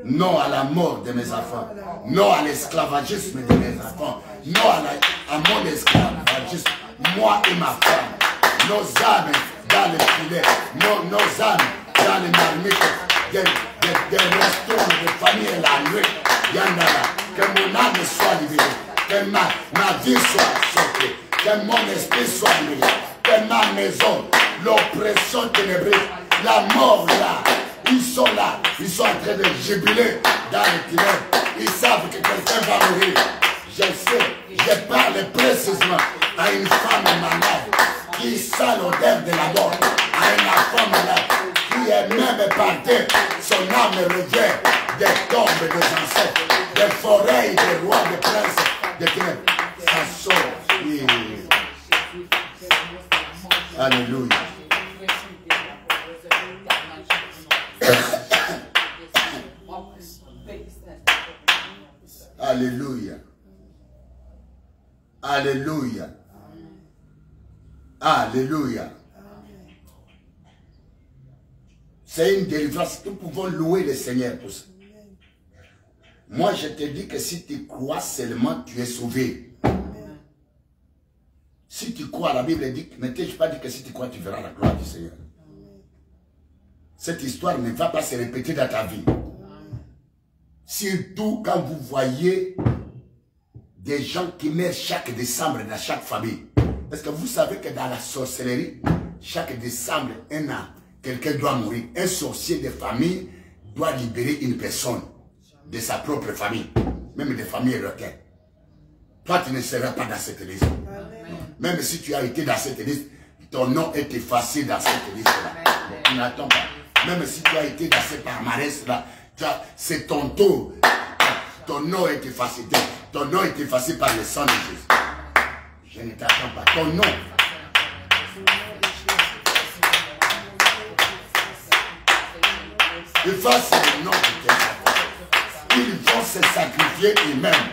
Non à la mort de mes enfants. Non à l'esclavagisme de mes enfants. Non à mon esclavagisme. Moi et ma femme. Nos âmes dans les filets. Nos âmes dans les marmites. Des restaurants de famille et la nuit. Yandala. Que mon âme soit libérée. Que ma vie soit sortie. Que mon esprit soit libéré. Que ma maison, l'oppression ténébreuse, la mort là, ils sont là, ils sont en train de jubiler dans les ténèbres. Ils savent que quelqu'un va mourir. Je sais, je parle précisément à une femme malade qui sent l'odeur de la mort, à un enfant malade qui est même par terre. Son âme revient des tombes des ancêtres, des forêts, des rois, des princes, des ténèbres. Ça sort. Alléluia. Alléluia. Alléluia. Alléluia. C'est une délivrance. Nous pouvons louer le Seigneur pour ça. Moi, je te dis que si tu crois seulement, tu es sauvé. Si tu crois, la Bible dit, ne t'ai-je pas dit que si tu crois, tu verras la gloire du Seigneur. Cette histoire ne va pas se répéter dans ta vie. Surtout quand vous voyez des gens qui meurent chaque décembre dans chaque famille. Parce que vous savez que dans la sorcellerie, chaque décembre, un an, quelqu'un doit mourir. Un sorcier de famille doit libérer une personne de sa propre famille, même des familles requins. Toi, tu ne seras pas dans cette liste. Même si tu as été dans cette liste, ton nom est effacé dans cette liste-là. Tu n'attends pas. Même si tu as été dans cette palmarès-là, c'est ton tour. Ton nom est effacé. Ton nom est effacé par le sang de Jésus. Je ne t'attends pas. Ton nom. Efface le nom de tes enfants. Ils vont se sacrifier eux-mêmes.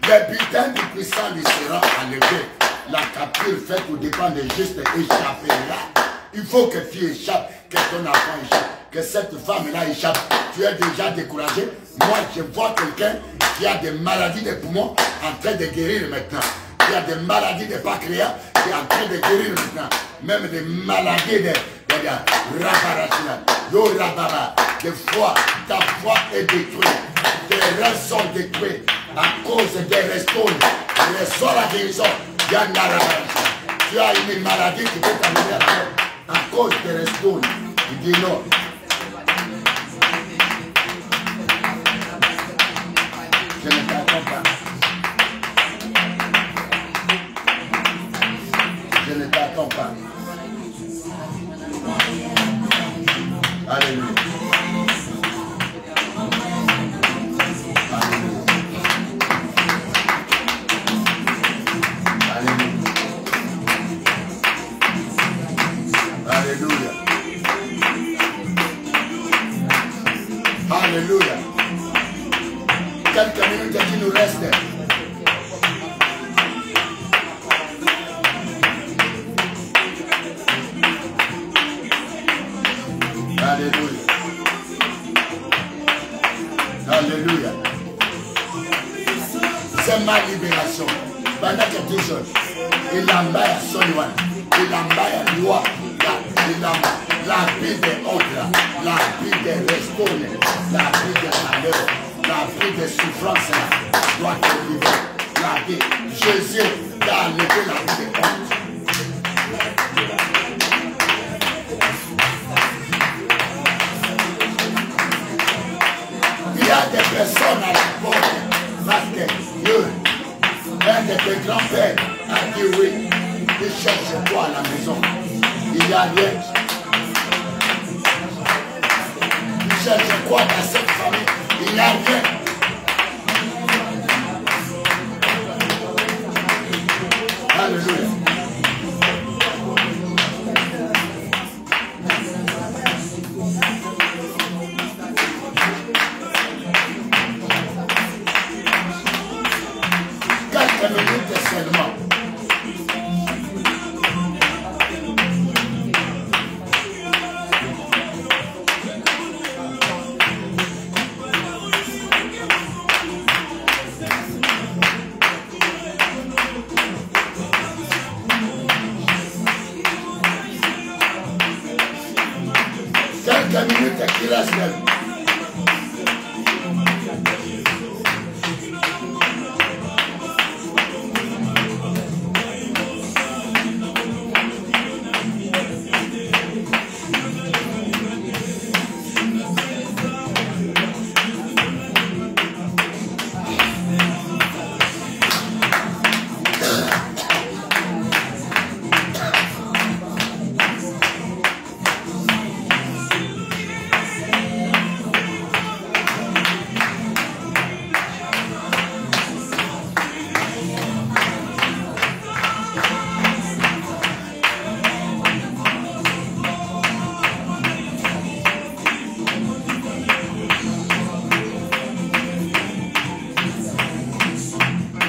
Les butins du puissant lui seront enlevés. La capture faite au dépend de juste échapper là. Il faut que tu échappes, que ton enfant échappe, que cette femme-là échappe. Tu es déjà découragé. Moi, je vois quelqu'un qui a des maladies de poumons en train de guérir maintenant. Qui a des maladies de pancréas qui est en train de guérir maintenant. Même des maladies de rabarachina, de foie. Ta foi est détruite. Tes reins sont détruits à cause des restos. Reçois la guérison. Tu as une maladie qui peut t'amener à cause des restos. Tu dis non. Je ne t'attends pas. Je ne t'attends pas. Alléluia. Alléluia. Alléluia. Quelques minutes qui nous restent. Alléluia. Alléluia. C'est ma libération. Pendant que tu jeûnes, il embaya son loi. Il embaya loi. La vie des hontes, la vie des restos, la vie des malheurs, la vie des souffrances, doit te libérer. La vie, Jésus a enlevé la vie des hontes. Il y a des personnes à la porte, parce que Dieu, un de tes grands-pères, a dit oui, il cherche toi à la maison. Il y a rien. Michel, je crois qu'à cette famille, il n'y a rien. Alléluia. Quelques minutes seulement. Quelques minutes qui restent.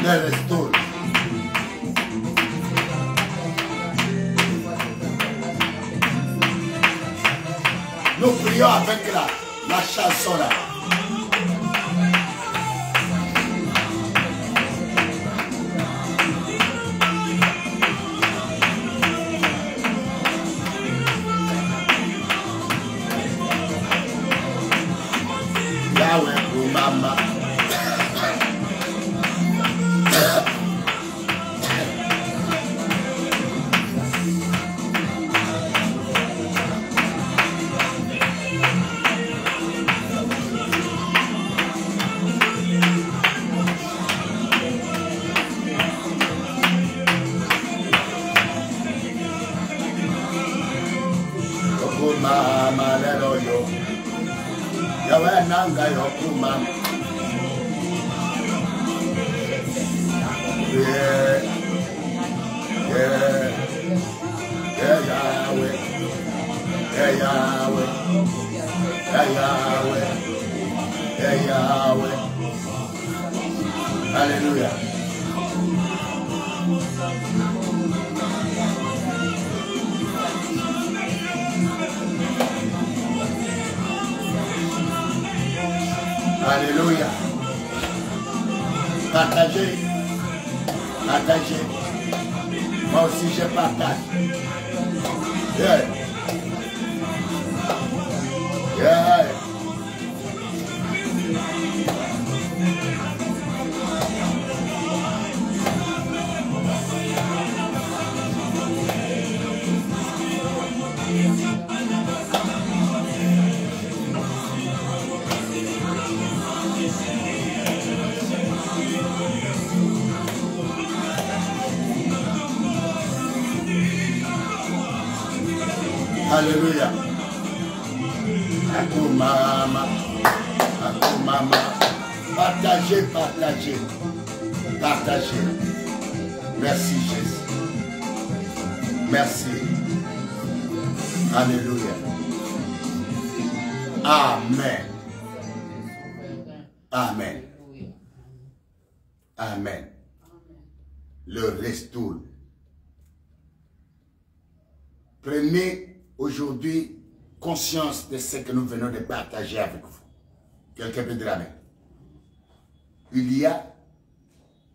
Restaure. Nous prions avec la chanson là. Yahweh pour maman. Mama lelo yo Yahweh nanga yo kuma Yeah Yahweh Yahweh Yahweh Yahweh Hallelujah. Alléluia. Partagez. Partagez. Moi aussi je partage. Yeah. Yeah. Alléluia. Akumama. Akumama. Partagez, partagez. Partagez. Merci Jésus. Merci. Alléluia. Amen. Amen. Amen. Le restaure. Prenez aujourd'hui conscience de ce que nous venons de partager avec vous. Quelqu'un peut dire amen. Il y a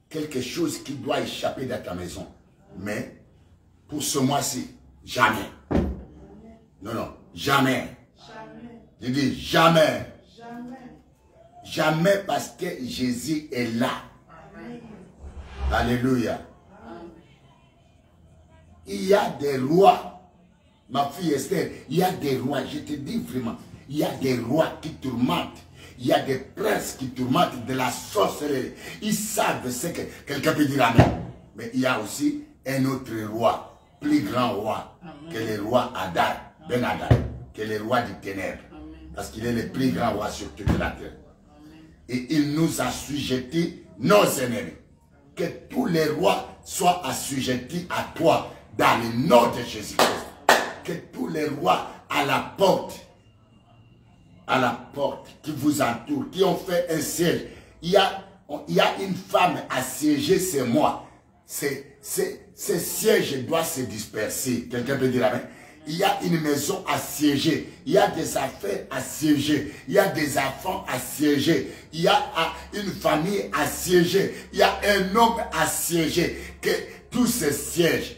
quelque chose qui doit échapper dans ta maison. Mais pour ce mois-ci, jamais. Non, non, jamais. Jamais. Je dis jamais. Jamais. Jamais parce que Jésus est là. Amen. Alléluia. Amen. Il y a des rois. Ma fille Esther, il y a des rois, je te dis vraiment, il y a des rois qui tourmentent, il y a des princes qui tourmentent de la sorcellerie. Ils savent ce que quelqu'un peut dire amen. Mais il y a aussi un autre roi, plus grand roi, amen, que le roi Adar, Ben Adar, que le roi du ténèbre. Amen. Parce qu'il est le plus grand roi sur toute la terre. Et il nous a assujettis nos ennemis. Que tous les rois soient assujettis à toi dans le nom de Jésus-Christ. Que tous les rois à la porte qui vous entourent, qui ont fait un siège. Il y a une femme assiégée, c'est moi. Ces sièges doivent se disperser. Quelqu'un peut dire amen? Il y a une maison assiégée, il y a des affaires assiégées, il y a des enfants assiégés, il y a une famille assiégée, il y a un homme assiégé. Que tous ces sièges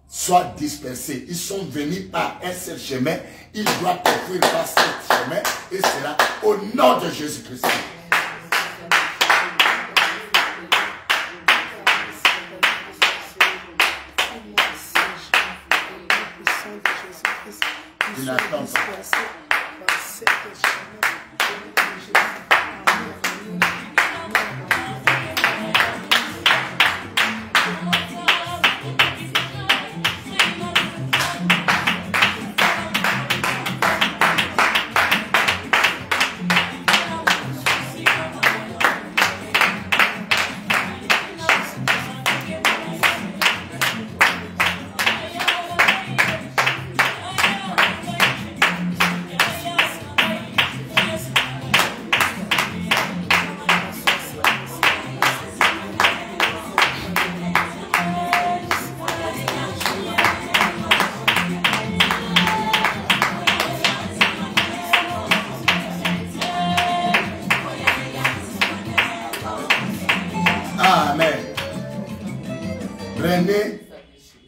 soient dispersés. Ils sont venus par un seul chemin, ils doivent parcourir par ce chemin, et cela au nom de Jésus-Christ. Tu n'attends pas.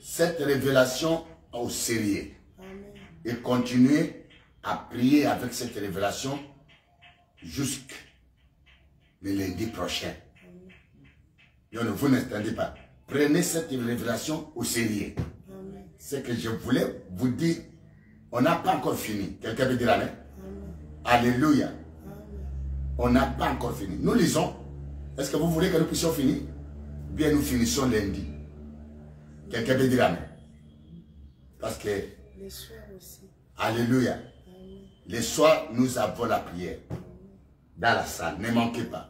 Cette révélation au sérieux. Et continuez à prier avec cette révélation jusqu'au lundi prochain. Vous n'entendez pas. Prenez cette révélation au sérieux. Ce que je voulais vous dire, on n'a pas encore fini. Quelqu'un peut dire amen? Alléluia. On n'a pas encore fini. Nous lisons. Est-ce que vous voulez que nous puissions finir? Bien, nous finissons lundi. Quelqu'un peut dire amen. Parce que, les soirs aussi. Alléluia. Amen. Les soirs, nous avons la prière. Dans la salle, ne manquez pas.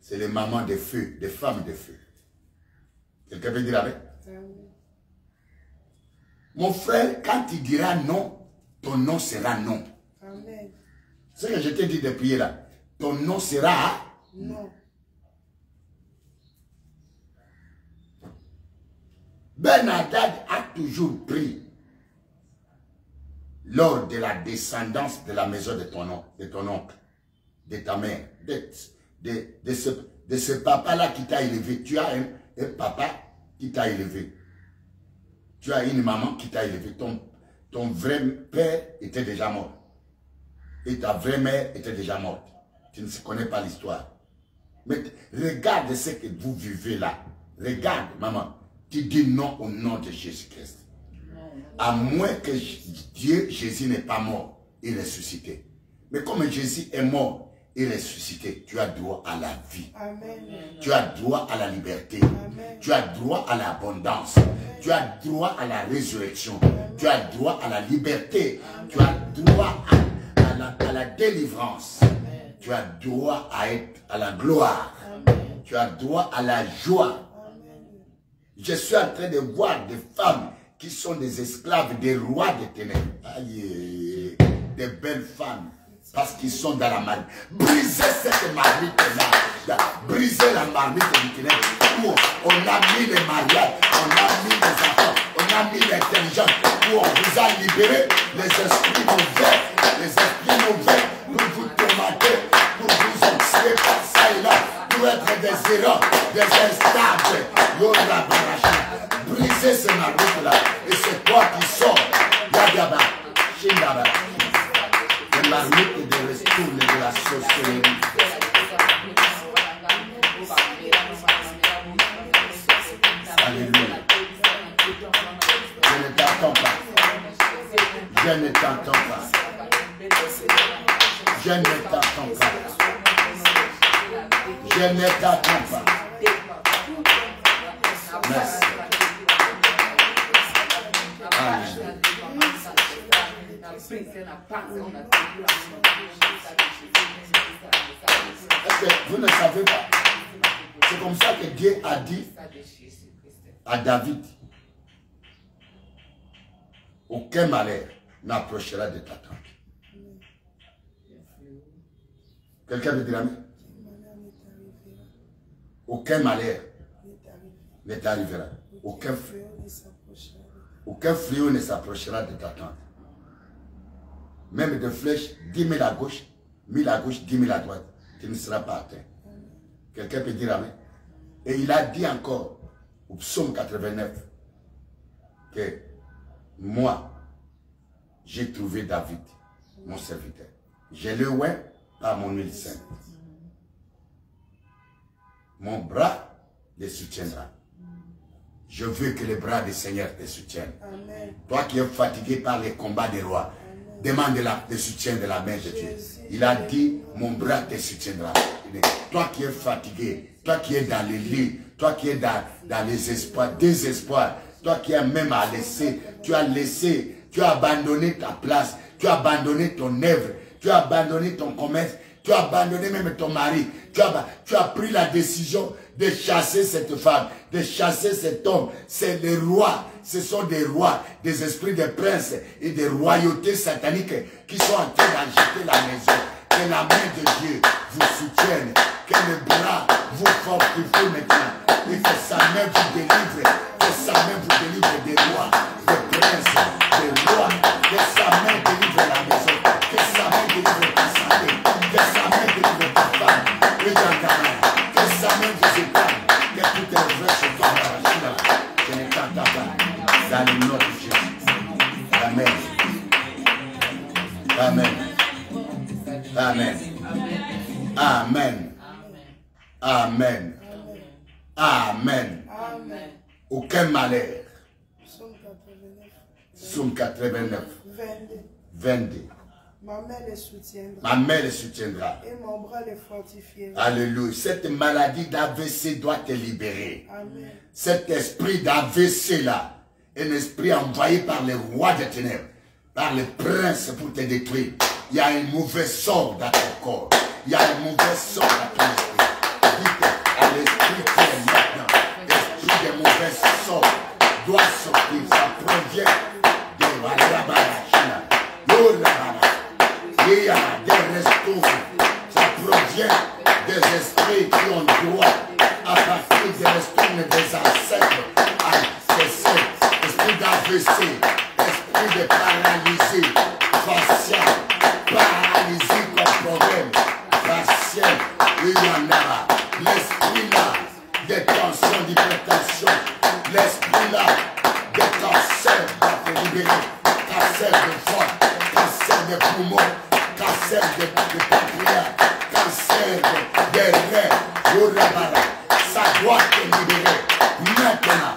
C'est les mamans de feu, des femmes de feu. Quelqu'un peut dire amen. Amen. Mon frère, quand tu diras non, ton nom sera non. Amen. Ce que je t'ai dit de prier là, ton nom sera non. Ben Hadad a toujours pris lors de la descendance de la maison de ton oncle, de ta mère, de ce papa-là qui t'a élevé. Tu as un papa qui t'a élevé. Tu as une maman qui t'a élevé. Ton vrai père était déjà mort. Et ta vraie mère était déjà morte. Tu ne connais pas l'histoire. Mais regarde ce que vous vivez là. Regarde, maman. Tu dis non au nom de Jésus-Christ. À moins que Dieu, Jésus n'est pas mort, il est ressuscité. Mais comme Jésus est mort et ressuscité, tu as droit à la vie. Amen. Tu as droit à la liberté. Amen. Tu as droit à l'abondance. Tu as droit à la résurrection. Amen. Tu as droit à la liberté. Amen. Tu as droit à la délivrance. Amen. Tu as droit à la gloire. Amen. Tu as droit à la joie. Je suis en train de voir des femmes qui sont des esclaves des rois des ténèbres. Aïe, des belles femmes, parce qu'ils sont dans la marmite. Brisez cette marmite-là. Brisez la marmite du ténèbre. Où on a mis les mariages, on a mis les enfants, on a mis l'intelligence. Où on vous a libéré les esprits mauvais. Les esprits mauvais pour vous tourmenter, pour vous anxier par ça et là, pour être des erreurs, des instables. Brisez ce marmite-là. Et c'est toi qui sors. Yagaba, Shindaba. Le marmite de retour de la sorcellerie. Alléluia. Je ne t'entends pas. Je ne t'entends pas. Je ne t'entends pas. Je ne t'entends pas. Merci. Amen. Est-ce que vous ne savez pas? C'est comme ça que Dieu a dit à David, aucun malheur n'approchera de ta tente. Quelqu'un veut dire amen? Aucun malheur ne t'arrivera. Aucun fléau ne s'approchera de ta tente. Même de flèches, 10 000 à gauche, 1000 à gauche, 10 000 à droite, tu ne seras pas atteint. Quelqu'un peut dire amen? Et il a dit encore, au psaume 89, que moi, j'ai trouvé David, mon serviteur. J'ai le oint par mon huile sainte. Mon bras les soutiendra. Je veux que les bras du Seigneur te soutiennent. Amen. Toi qui es fatigué par les combats des rois, demande le soutien de la main de Dieu. Il a dit, mon bras te soutiendra. Toi qui es fatigué, toi qui es dans les lits, toi qui es dans les espoirs, désespoir, toi qui as même à laisser, tu as abandonné ta place, tu as abandonné ton œuvre, tu as abandonné ton commerce, tu as abandonné même ton mari, tu as pris la décision de chasser cette femme, de chasser cet homme. C'est des rois, ce sont des rois, des esprits de princes et des royautés sataniques qui sont en train d'agiter la maison. Que la main de Dieu vous soutienne, que le bras vous fortifie maintenant, et que sa main vous délivre, que sa main vous délivre des rois, des princes, des rois, que sa main délivre la maison, que sa main délivre ta santé, que sa main délivre ta femme, et que sa main vous épargne, que toutes les vraies se soient arrachées là. Je ne t'entends pas, dans le nom de Jésus. Amen. Amen. Amen. Amen. Amen. Amen. Aucun malheur. Psaume 89. 22. Ma main les soutiendra. Ma main les soutiendra. Et mon bras les fortifiera. Alléluia. Cette maladie d'AVC doit te libérer. Amen. Cet esprit d'AVC là, un esprit envoyé par les rois des ténèbres, par les princes pour te détruire. Il y a un mauvais sort dans ton corps. Il y a un mauvais sort dans ton esprit. Dites à l'esprit qui est maintenant, l'esprit des mauvais sorts doit sortir. Ça provient de des restaurants. Ça provient des esprits qui ont droit à partir des restaurants des ancêtres à cesser. Esprit d'AVC, esprit de paralysie faciale. Paralysie comme problème, facial, il y en a. L'esprit là, des tensions, d'hypertension, l'esprit là, des cancers, va te libérer. Cancer de foie, cancer de poumons, cancer de pancréas, cancer de reins, ça doit te libérer. Maintenant,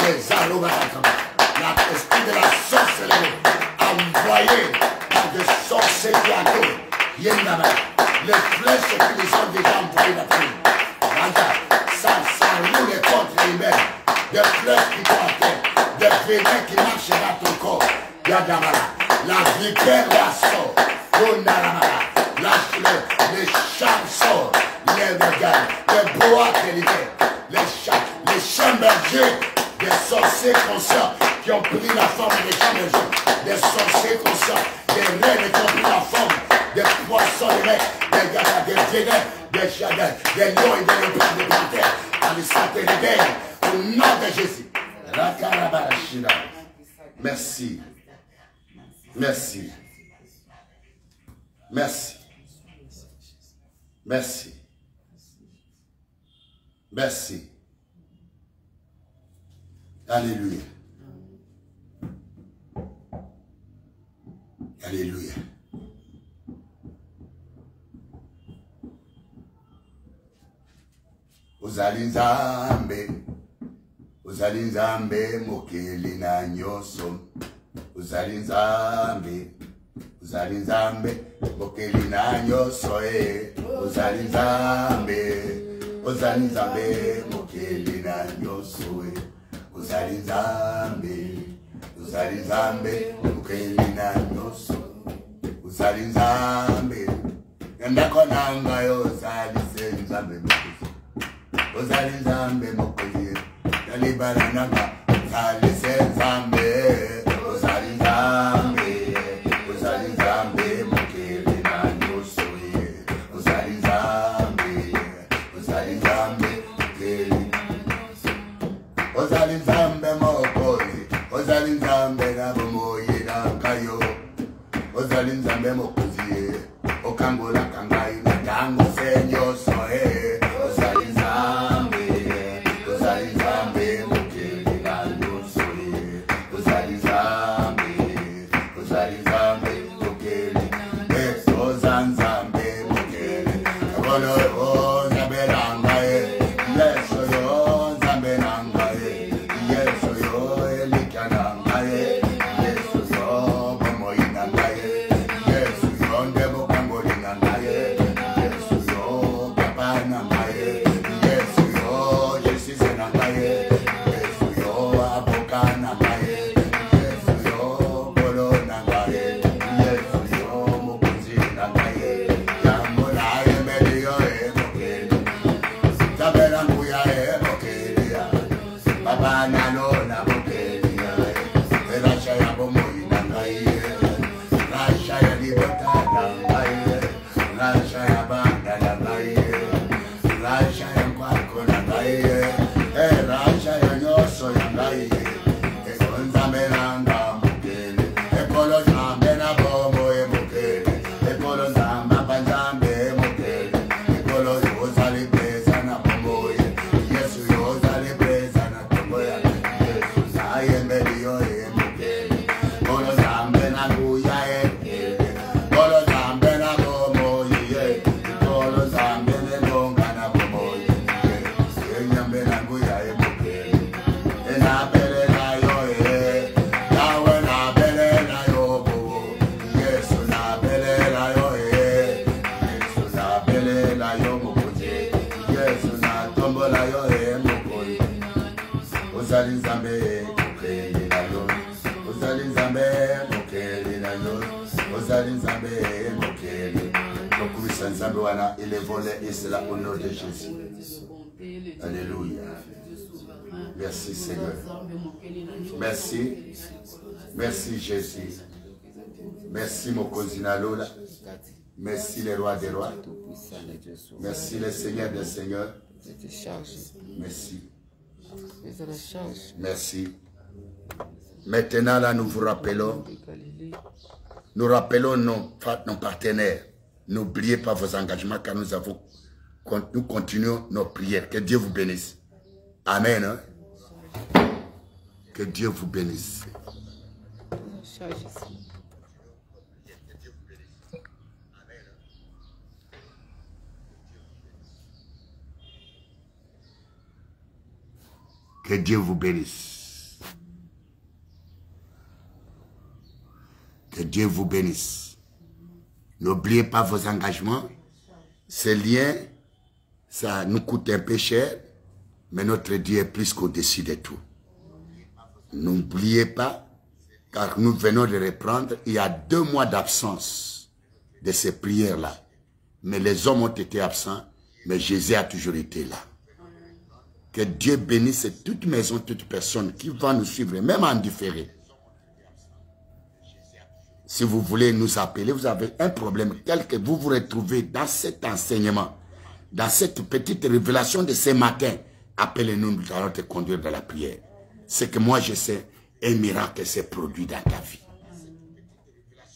les aromates, l'esprit de la sorcellerie envoyé de sorciers qui adorent. Les flèches qui les ont déjà envoyées là-dessus. Ça roule contre l'humain. Des flèches qui vont à terre. Des vénins qui marchent dans ton corps. La vipère la sort. Les chats sortent. Les bois te libèrent. Les chats bergers. Des sorciers conscients qui ont pris la forme des chats bergers. Des sorciers conscients. Des reines qui ont pris la forme des poissons, des mecs, des gars, des vénins, des chagins, des lions et des léopards, des panthères, dans les satellitaires, au nom de Jésus. Merci. Merci. Merci. Merci. Merci. Alléluia. Alléluia. Uzali nzambe mokeli na nyoso. Uzali nzambe mokeli na nyoso Uzali nzambe mokeli na nyoso Uzali nzambe mokeli na nyoso uzali nzambe ndakhona yo uzali nzambe mokozi uzali nzambe mokozi yalibala nanga uzali nzambe uzali nzambe mokele na nyonso ye uzali nzambe mokele uzali nzambe mokozi uzali nzambe na bomoyi na kayo uzali nzambe mokozi okangola kangai na tango senyo soe uzali nzambe mokele na nyonso ye uzali nzambe mokele esoza nzambe mokele kono nzambe nangaye yeso yo nzambe nangaye yeso yo elika nangaye yeso yo bomoyi nangaye yeso yo ndebo kangoli nangaye yeso yo papa nangaye yeso yo jesise nangaye yeso yo aboka nangaye yeso yo bolo nangaye yeso yo mokonzi nangaye yamola emeli yo emokele tabela nguya emokele baba nalona mokele rasha ya bomoyi nangaye rasha ya libota nangaye rasha ya banda nangaye rasha ya nkwako nangaye rasha ya nyoso yangaye ekonzambe nanga mokele ekolo nzambe na bomo emokele ekolo nzambe banzambe emokele ekolo yozali pesa na bomoye yesu yozali pesa na tomboya yesu zayembeli yo emokele ekolo nzambe na nguya emokele ekolo nzambe na bomoye ekolo nzambe nelonga na bomoye enyambe na nguya emokele enabelela yo yawe nabelela yo yesu nabelela yo yesu nabelela yo mokozi yesu natombola yo mokozi uzali nzambe mokele na yo uzali nzambe mokele na yo uzali nzambe mokele lokumisa nzambe wana ilevole isla au nom de Jésus. Alléluia. Merci Seigneur. Merci. Merci Jésus. Merci Mokozi Nalola. Merci les rois des rois. Merci les seigneurs des seigneurs. Merci. Merci. Maintenant là nous vous rappelons. Nous rappelons nos partenaires. N'oubliez pas vos engagements car nous continuons nos prières. Que Dieu vous bénisse. Amen. Hein? Que Dieu vous bénisse. Que Dieu vous bénisse. Que Dieu vous bénisse. N'oubliez pas vos engagements. Ces liens, ça nous coûte un peu cher, mais notre Dieu est plus qu'au-dessus de tout. N'oubliez pas, car nous venons de reprendre, il y a 2 mois d'absence de ces prières-là. Mais les hommes ont été absents, mais Jésus a toujours été là. Que Dieu bénisse toute maison, toute personne qui va nous suivre, même en différé. Si vous voulez nous appeler, vous avez un problème tel que vous vous retrouvez dans cet enseignement, dans cette petite révélation de ce matin, appelez-nous, nous allons te conduire dans la prière. Ce que moi je sais, un miracle s'est produit dans ta vie.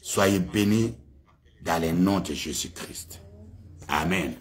Soyez bénis dans le nom de Jésus-Christ. Amen.